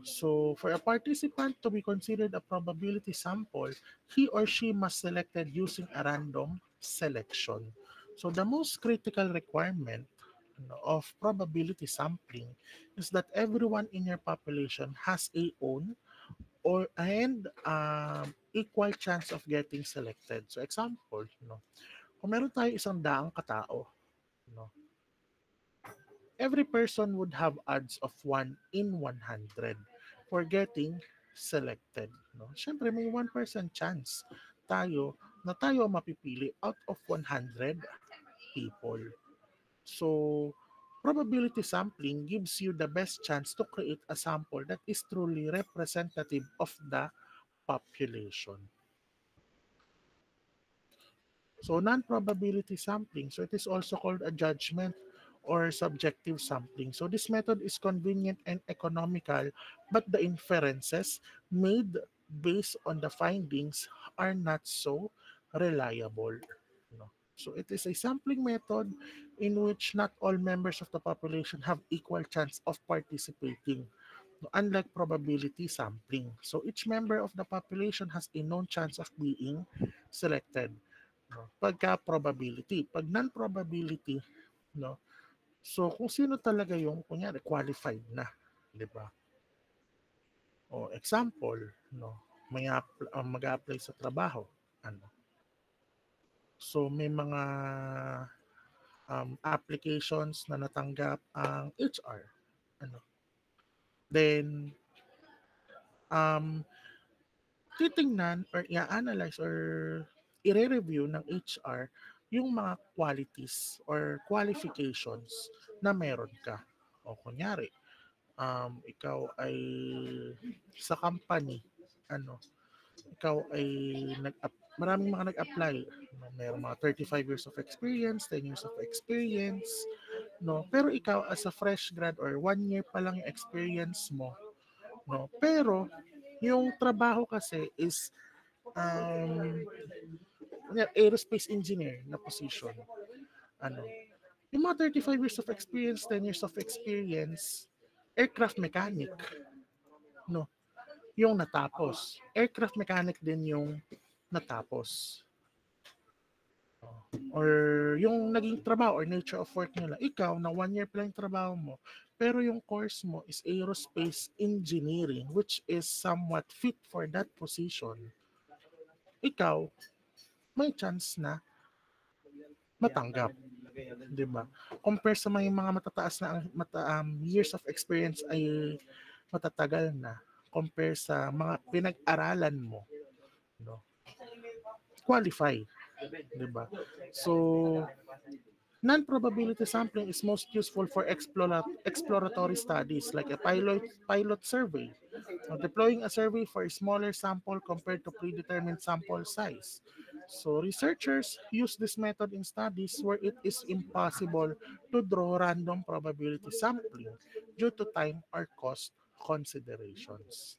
So for a participant to be considered a probability sample, he or she must selected using a random selection. So the most critical requirement of probability sampling is that everyone in your population has a own or and equal chance of getting selected. So example, kung meron tayo isang daang katao, no, every person would have odds of 1 in 100 for getting selected. No? Siyempre, may 1% chance na tayo ang mapipili out of 100 people. So, probability sampling gives you the best chance to create a sample that is truly representative of the population. So non-probability sampling, so it is also called a judgment or subjective sampling. So this method is convenient and economical, but the inferences made based on the findings are not so reliable. No. So it is a sampling method in which not all members of the population have equal chance of participating, unlike probability sampling. So each member of the population has a known chance of being selected. No? Pagka probability. Pag non-probability, no? So kung sino talaga yung kunyari qualified na, 'di ba? O example, no, mag-apply sa trabaho, ano. So may mga applications na natanggap ang HR, ano. Then um titingnan or i-analyze or i-review ng HR yung mga qualities or qualifications na meron ka. O kunyari, ikaw ay sa company, ano, ikaw ay maraming mga nag-apply. No? Mayroong mga 35 years of experience, 10 years of experience, no? Pero ikaw as a fresh grad or 1 year pa lang yung experience mo, no? Pero yung trabaho kasi is um, aerospace engineer na position. Ano, yung mga 35 years of experience, 10 years of experience, aircraft mechanic, no, yung natapos. Aircraft mechanic din yung natapos. Or yung naging trabaho or nature of work nila. Ikaw, na 1 year pa lang yung trabaho mo, pero yung course mo is aerospace engineering, which is somewhat fit for that position. Ikaw, may chance na matanggap, 'di ba? Compare sa mga matataas na years of experience ay matatagal na compare sa mga pinag-aralan mo, no? Qualify, 'di ba? So, non-probability sampling is most useful for exploratory studies like a pilot survey, deploying a survey for a smaller sample compared to predetermined sample size. So researchers use this method in studies where it is impossible to draw random probability sampling due to time or cost considerations.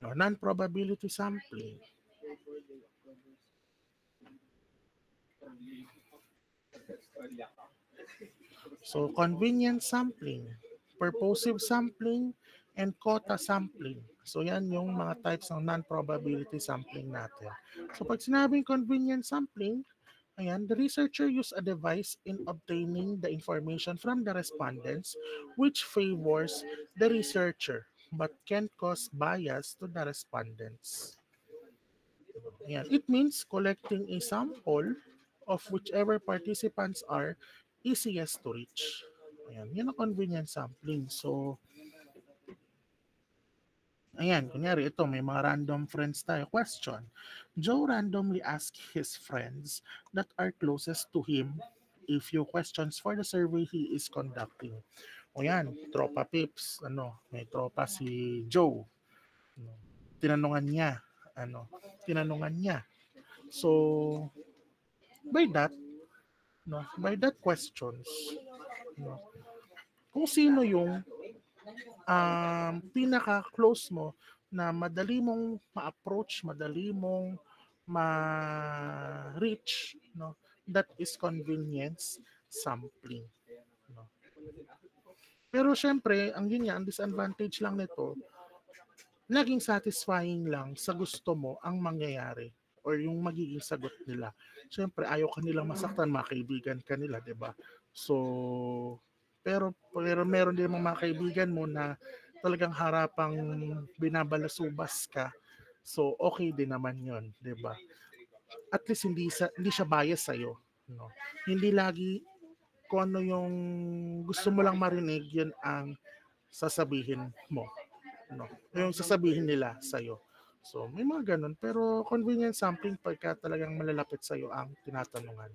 No, non-probability sampling. So convenience sampling, purposive sampling, and quota sampling. So yan yung mga types ng non-probability sampling natin. So pag sinabing convenience sampling, ayan, the researcher use a device in obtaining the information from the respondents which favors the researcher but can cause bias to the respondents. Ayan. It means collecting a sample of whichever participants are easiest to reach. Ayan. Yan ang convenient sampling. So, ayan, kunyari ito, may mga random friends tayo. Question. Joe randomly asked his friends that are closest to him a few questions for the survey he is conducting. O yan, tropa Pips, may tropa si Joe. Ano, tinanungan niya, tinanungan niya. So, by that, by that questions, no, kung sino yung pinaka-close mo na madali mong ma-approach, madali mong ma-reach, that is convenience sampling. No? Pero syempre, ang disadvantage lang nito, naging satisfying lang sa gusto mo ang mangyayari or yung magiging sagot nila. Syempre, ayaw ka nilang masaktan, mga kaibigan ka nila, di ba? So, pero meron din mga kaibigan mo na talagang harapang binabalasubas ka. So, okay din naman yon, di ba? At least hindi siya bias sa'yo. No? Hindi lagi kung ano yung gusto mo lang marinig, yun ang sasabihin mo. No? Yung sasabihin nila sa'yo. So, may mga ganun. Pero convenience sampling pagka talagang malalapit sa'yo ang tinatanungan.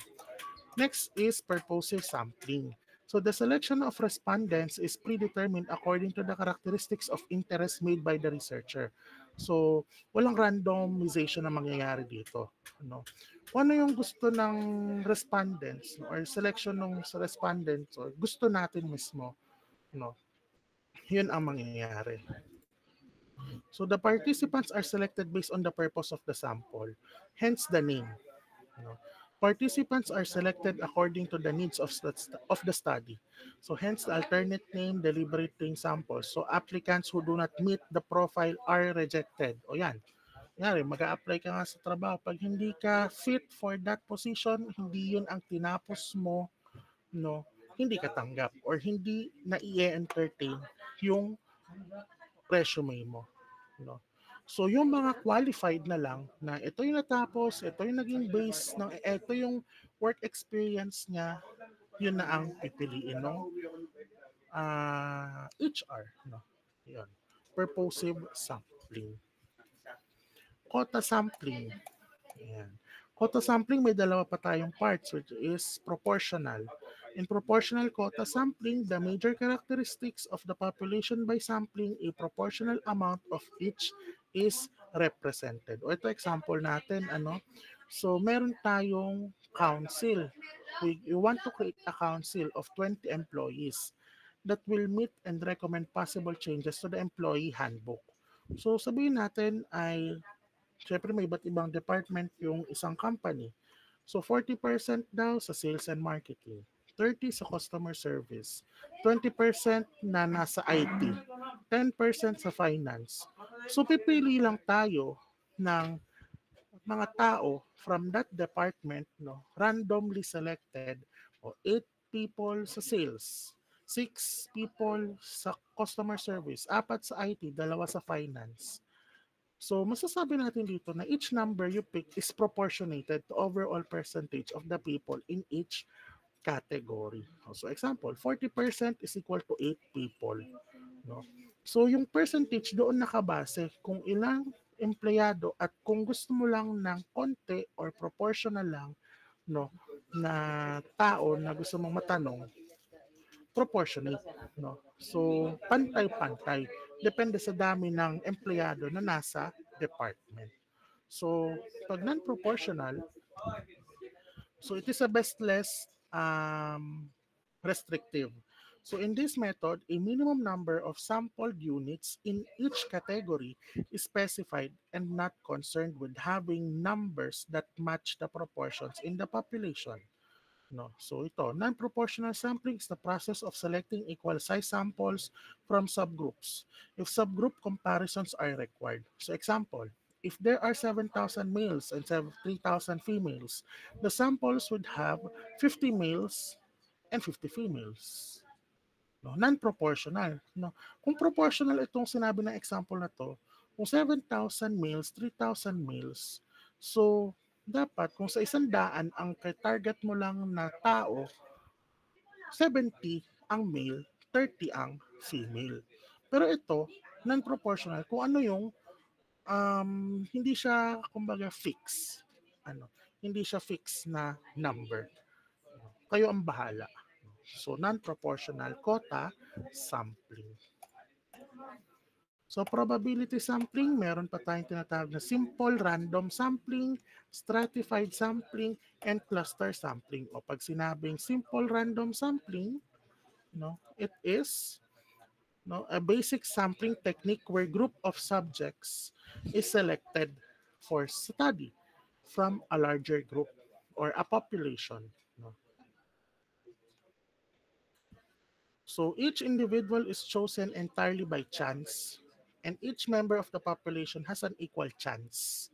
Next is purposive sampling. So the selection of respondents is predetermined according to the characteristics of interest made by the researcher. So walang randomization na mangyayari dito. Kung ano yung gusto ng respondents or selection ng respondents or gusto natin mismo, yun ang mangyayari. So the participants are selected based on the purpose of the sample, hence the name. Participants are selected according to the needs of the study. So hence the alternate name, deliberating samples. So applicants who do not meet the profile are rejected. O yan. Yari, mag-a-apply ka nga sa trabaho. Pag hindi ka fit for that position, hindi yun ang tinapos mo, hindi ka tanggap or hindi na i-entertain yung resume mo. So yung mga qualified na lang na ito yung natapos, ito yung naging base ng ito yung work experience niya, yun na ang pipiliin ng HR, Yun. Purposive sampling. Quota sampling. Ayan. Quota sampling, may dalawa pa tayong parts, which is proportional. In proportional quota sampling, the major characteristics of the population by sampling a proportional amount of each is represented. O ito example natin, So meron tayong council. We want to create a council of 20 employees that will meet and recommend possible changes to the employee handbook. So sabihin natin ay syempre may iba't ibang department yung isang company. So 40% daw sa sales and marketing, 30% sa customer service, 20% na nasa IT, 10% sa finance. So pipili lang tayo ng mga tao from that department, randomly selected, o 8 people sa sales, 6 people sa customer service, 4 sa IT, 2 sa finance. So, masasabi natin dito na each number you pick is proportionated to overall percentage of the people in each category. So, example, 40% is equal to 8 people. So, yung percentage doon nakabase kung ilang empleyado at kung gusto mo lang ng konti or proportional lang na tao na gusto mong matanong, proportionate. So, pantay-pantay. Depende sa dami ng empleyado na nasa department. So, pag non-proportional, so it is a best less restrictive. So in this method, a minimum number of sampled units in each category is specified and not concerned with having numbers that match the proportions in the population. So ito, non-proportional sampling is the process of selecting equal size samples from subgroups if subgroup comparisons are required. So example, if there are 7,000 males and 3,000 females, the samples would have 50 males and 50 females. Non-proportional. Kung proportional itong sinabi ng example na to, kung 7,000 males, 3,000 males, so dapat kung sa 100 ang target mo lang na tao, 70 ang male, 30 ang female. Pero ito, non-proportional, kung ano yung hindi siya kumbaga fix. Hindi siya fix na number. Kayo ang bahala. So non-proportional quota sampling. So probability sampling, meron pa tayong tinatawag na simple random sampling, stratified sampling, and cluster sampling. O pag sinabing simple random sampling, it is a basic sampling technique where group of subjects is selected for study from a larger group or a population. So each individual is chosen entirely by chance, and each member of the population has an equal chance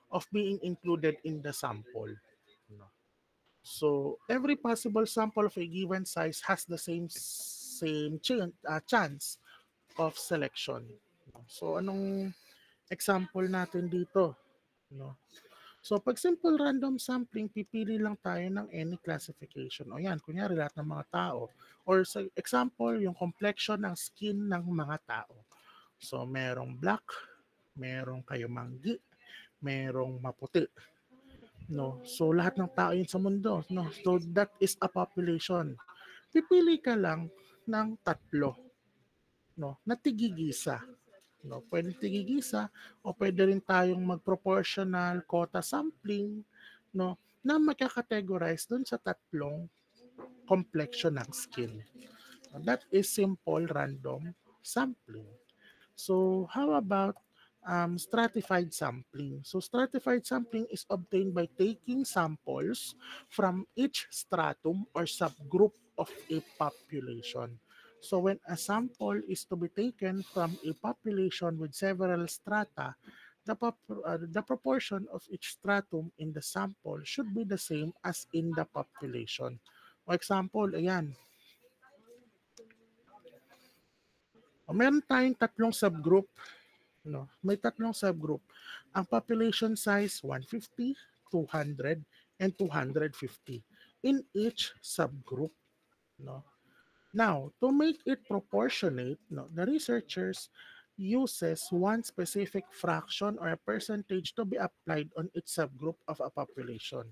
of being included in the sample. So every possible sample of a given size has the chance of selection. So anong example natin dito? No? So pag simple random sampling, pipili lang tayo ng any classification. O yan, kunyari lahat ng mga tao. Or sa example, yung complexion ng skin ng mga tao. So merong black, merong kayumanggi, merong maputi. No? So lahat ng tao yun sa mundo. No? So that is a population. Pipili ka lang ng tatlo, na tigigisa. Pwede tigigisa o pwede rin tayong mag-proportional quota sampling, na magkakategorize dun sa tatlong complexion ng skin. That is simple random sampling. So how about stratified sampling? So stratified sampling is obtained by taking samples from each stratum or subgroup of a population. So when a sample is to be taken from a population with several strata, the proportion of each stratum in the sample should be the same as in the population. For example, ayan. Meron tayong tatlong subgroup. May tatlong subgroup. Ang population size, 150, 200, and 250 in each subgroup. Now, to make it proportionate, the researchers uses one specific fraction or a percentage to be applied on each subgroup of a population.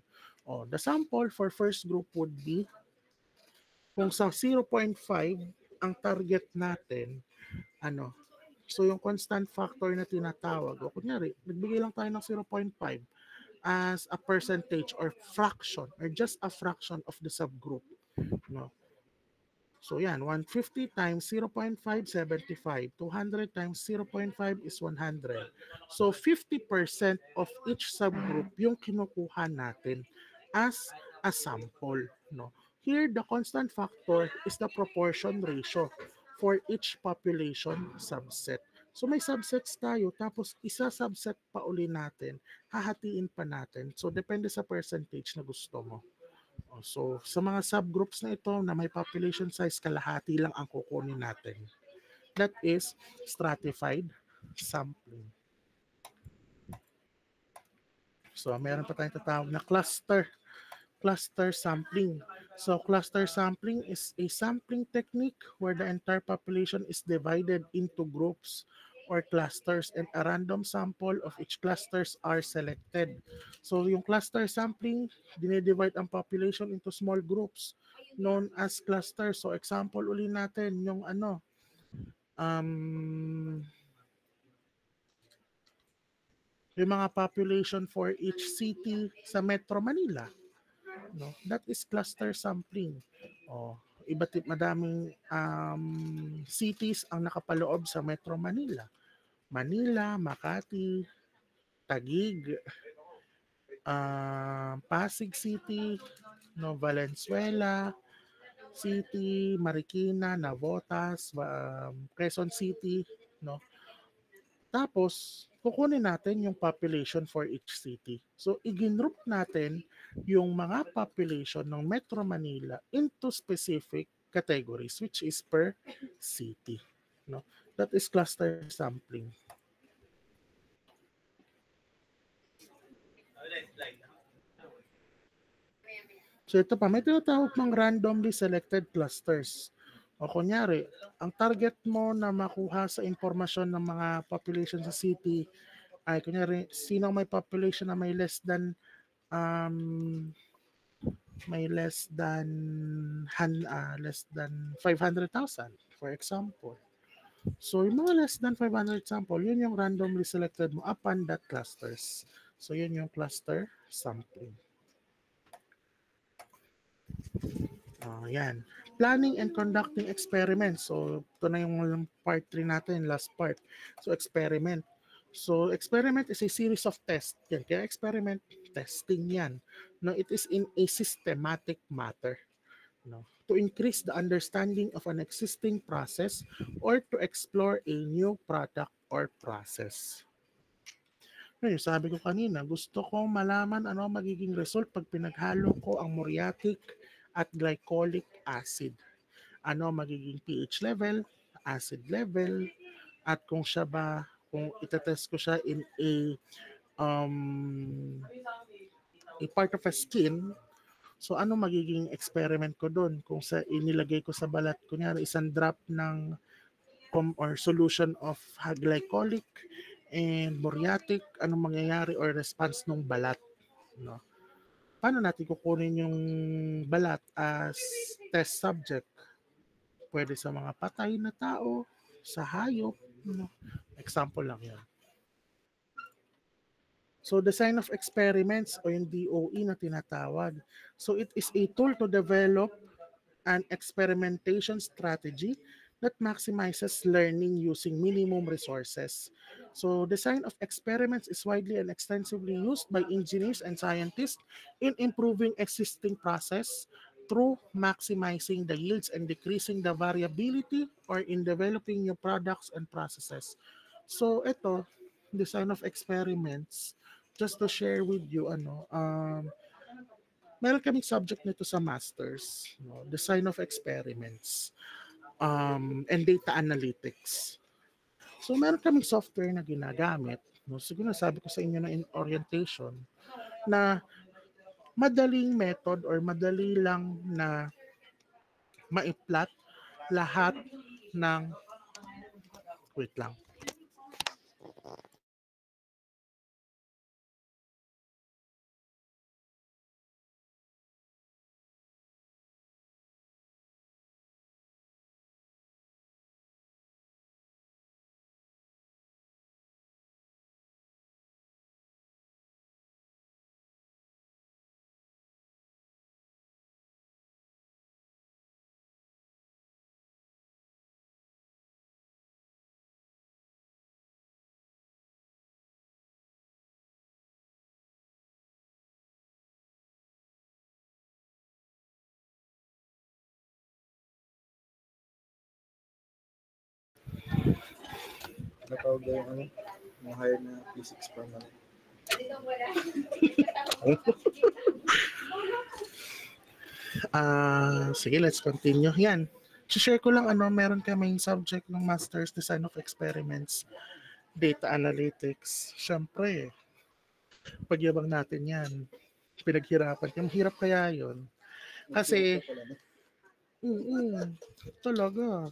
The sample for first group would be, kung sa 0.5 ang target natin, so yung constant factor na tinatawag, o kunyari, nagbigay lang tayo ng 0.5 as a percentage or fraction or just a fraction of the subgroup. So yan, 150 times 0.5, 75. 200 times 0.5 is 100. So 50% of each subgroup yung kinukuha natin as a sample. Here, the constant factor is the proportion ratio for each population subset. So may subsets tayo, tapos isa subset pa uli natin, hahatiin pa natin. So depende sa percentage na gusto mo. So sa mga subgroups na ito na may population size, kalahati lang ang kukunin natin. That is stratified sampling. So meron pa tayong tatawag na cluster sampling. So cluster sampling is a sampling technique where the entire population is divided into groups or clusters and a random sample of each clusters are selected. So yung cluster sampling, dinidivide ang population into small groups known as clusters. So example uli natin yung yung mga population for each city sa Metro Manila. That is cluster sampling. Madaming cities ang nakapaloob sa Metro Manila. Manila, Makati, Taguig, Pasig City, Valenzuela City, Marikina, Navotas, Quezon City, Tapos, kukunin natin yung population for each city. So, i-group natin yung mga population ng Metro Manila into specific categories, which is per city. That is cluster sampling. So ito pa, may tinatawag pang randomly selected clusters. O kunyari, ang target mo na makuha sa impormasyon ng mga population sa city ay kunyari, sino may population na may less than may less than 500,000, for example. So, yung mga less than 500 sample, yun yung randomly selected mo upon that clusters. So, yun yung cluster sampling. Yan. Planning and conducting experiments. So, ito na yung part 3 natin, last part. So, experiment. So, experiment is a series of tests. Yan. Kaya experiment, testing yan. No, it is in a systematic matter. No, to increase the understanding of an existing process or to explore a new product or process. Ngayon, sabi ko kanina, gusto kong malaman ano magiging result pag pinaghalo ko ang muriatic at glycolic acid. Ano magiging pH level, acid level, at kung siya ba, kung itetest ko siya in um, a part of a skin, so ano magiging experiment ko doon kung sa inilagay ko sa balat, kunyari isang drop ng or solution of glycolic and muriatic, anong mangyayari or response ng balat, no? Paano natin kukunin yung balat as test subject? Pwede sa mga patay na tao, sa hayop, no? Example lang yan. So, design of experiments o yung DOE na tinatawag. So, it is a tool to develop an experimentation strategy that maximizes learning using minimum resources. So, design of experiments is widely and extensively used by engineers and scientists in improving existing process through maximizing the yields and decreasing the variability or in developing new products and processes. So, ito, design of experiments, just to share with you, meron kaming subject nito sa masters, no? Design of experiments, and data analytics. So meron kaming software na ginagamit, no? Siguro sabi ko sa inyo na in orientation na madaling method or madali lang na maiplot lahat ng, wait lang. Natawag daw yung ano, yung hire na physics permanent. Sige, let's continue. Yan. Share ko lang meron kaming subject ng Master's Design of Experiments, Data Analytics. Siyempre, pagyabang natin yan. Pinaghirapan. Yung hirap kaya yun. Kasi, talaga.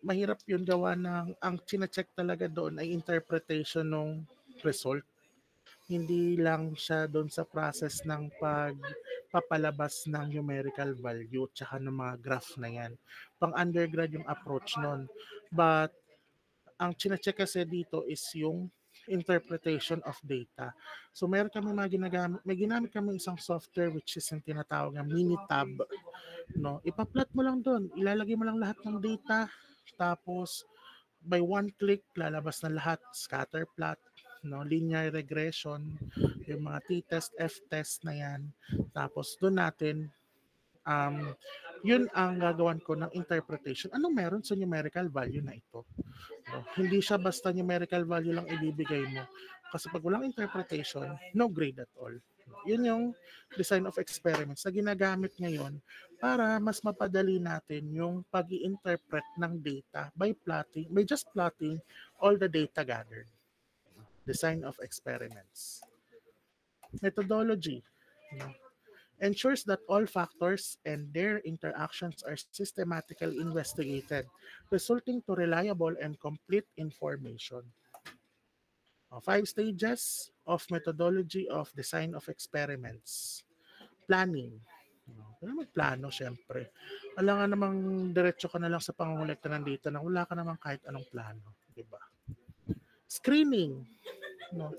Mahirap yun gawa ng, ang chine-check talaga doon ay interpretation ng result. Hindi lang siya doon sa process ng pagpapalabas ng numerical value tsaka ng mga graph na yan. Pang undergrad yung approach nun. But ang chine-check kasi dito is yung interpretation of data. So meron kami mga ginagamit, may ginamit kami isang software which is yung tinatawag na Minitab, no? Ipa-plot mo lang doon, ilalagay mo lang lahat ng data, tapos by one click lalabas na lahat, scatter plot, no, linear regression, yung mga t-test, f-test na yan. Tapos doon natin yun ang gagawan ko ng interpretation. Anong meron sa numerical value na ito? No, hindi siya basta numerical value lang ibibigay mo. Kasi pag walang interpretation, no grade at all. Yun yung design of experiments na ginagamit ngayon para mas mapadali natin yung pag-i-interpret ng data by just plotting all the data gathered. Design of experiments. Methodology. Ensures that all factors and their interactions are systematically investigated, resulting to reliable and complete information. 5 stages of methodology of design of experiments. Planning. Kaya magplano, syempre. Wala nga namang diretso ka na lang sa pangongolekta ng data na wala ka namang kahit anong plano. Diba? Screening. No?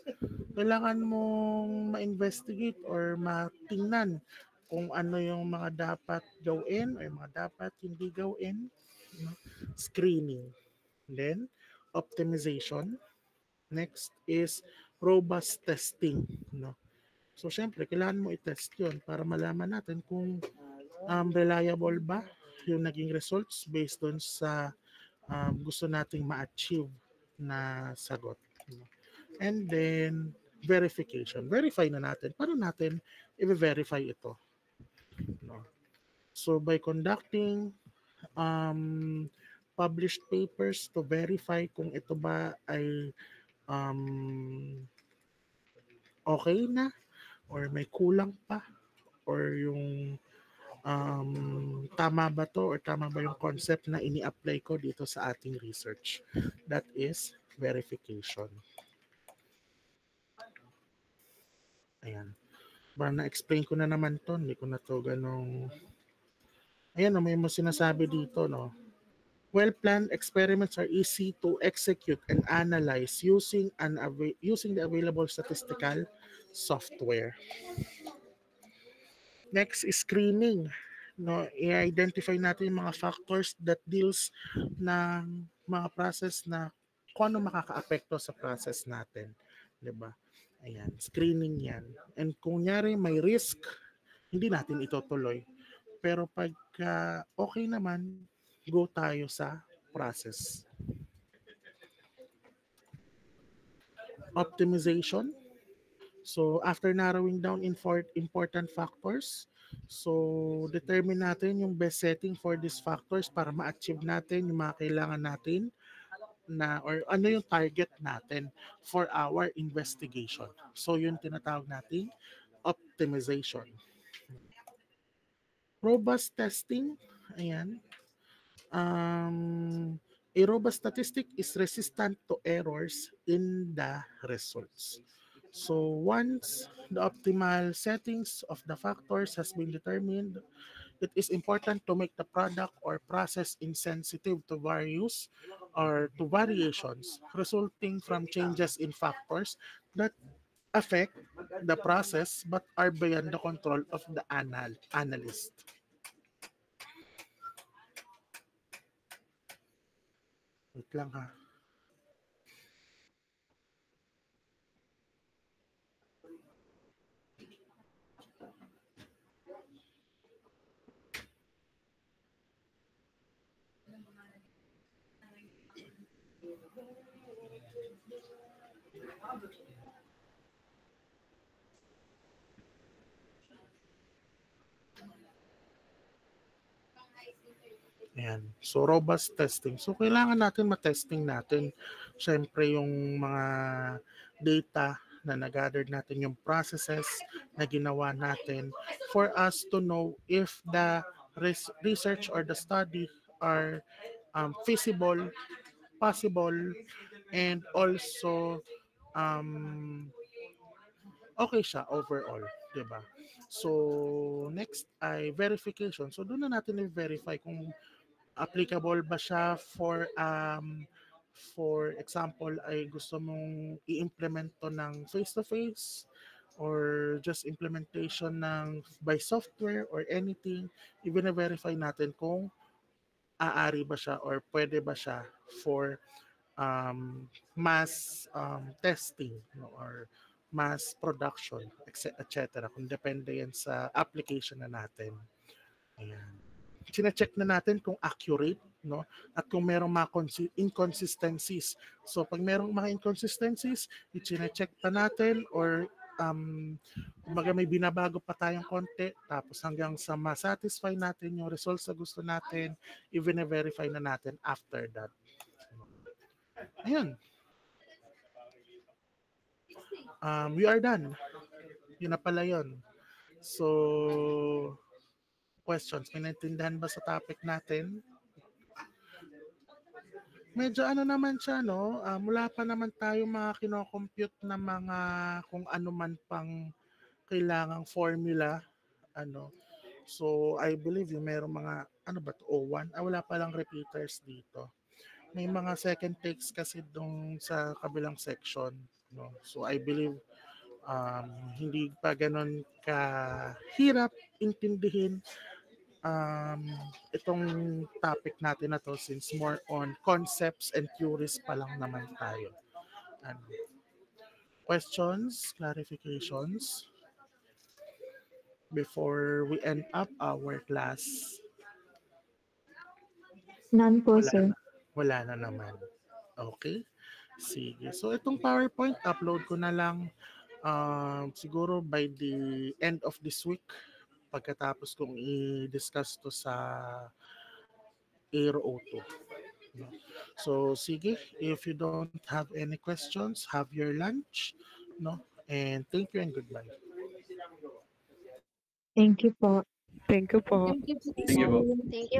Kailangan mong ma-investigate or matingnan kung ano yung mga dapat gawin o yung mga dapat hindi gawin. No? Screening. Then, optimization. Next is robust testing. No? So, syempre, kailangan mo i-test yun para malaman natin kung reliable ba yung naging results based on sa gusto nating ma-achieve na sagot. No? And then, verification. Verify na natin. Paano natin i-verify ito? No? So, by conducting um, published papers to verify kung ito ba ay um, okay na or may kulang pa or yung tama ba to or tama ba yung concept na ini-apply ko dito sa ating research. That is verification. Ayan. Parang na-explain ko na naman to. Hindi ko na to ganong... Ayan, may mo sinasabi dito, no? Well-planned experiments are easy to execute and analyze using the available statistical software. Next is screening. No, i-identify natin yung mga factors that deals ng mga process na kung ano makaka-apekto sa process natin. 'Di ba? Ayan, screening yan. And kung nyari may risk, hindi natin itutuloy. Pero pagka okay naman, go tayo sa process. Optimization. So after narrowing down important factors, so determine natin yung best setting for these factors para ma-achieve natin yung mga kailangan natin na or ano yung target natin for our investigation. So yun tinatawag natin optimization. Robust testing, ayan. A robust statistic is resistant to errors in the results. So once the optimal settings of the factors has been determined, it is important to make the product or process insensitive to various or to variations resulting from changes in factors that affect the process but are beyond the control of the analyst. Wait lang ha. Ayan. So, robust testing. So, kailangan natin ma-testing natin. Siyempre, yung mga data na nag-gather natin, yung processes na ginawa natin for us to know if the research or the study are feasible, possible, and also okay siya overall, 'di ba? So, next ay verification. So, doon na natin i-verify kung applicable ba siya for example ay gusto mong i-implement to ng face-to-face or just implementation ng by software or anything, even na-verify natin kung aari ba siya or pwede ba siya for mass testing, no, or mass production, etc. Kung depende yan sa application na natin. Ayan. Chine-check na natin kung accurate, no? At kung merong mga inconsistencies. So pag merong mga inconsistencies, i-chine-check pa natin or kumbaga may binabago pa tayong konti tapos hanggang sa ma-satisfy natin yung results na gusto natin, even na-verify na natin after that. Ayun. We are done. Yun na pala yun. So, questions. May naintindihan ba sa topic natin? Medyo ano naman siya, no? Mula pa naman tayo mga kinocompute na mga kung ano man pang kailangang formula. Ano. So, I believe yung merong mga, ano ba to, O1? Wala palang repeaters dito. May mga second takes kasi dong sa kabilang section. No? So, I believe hindi pa ganun kahirap intindihin um, itong topic natin na to since more on concepts and theories pa lang naman tayo. Ano, questions, clarifications before we end up our class? None po, Wala sir. na. Wala na naman. Okay? Sige. So itong PowerPoint, upload ko na lang siguro by the end of this week pagkatapos kong i-discuss to sa Aero Auto. No? So sige, if you don't have any questions, have your lunch. No? And thank you and goodbye. Thank you po. Thank you po. Thank you po. Thank you po. Thank you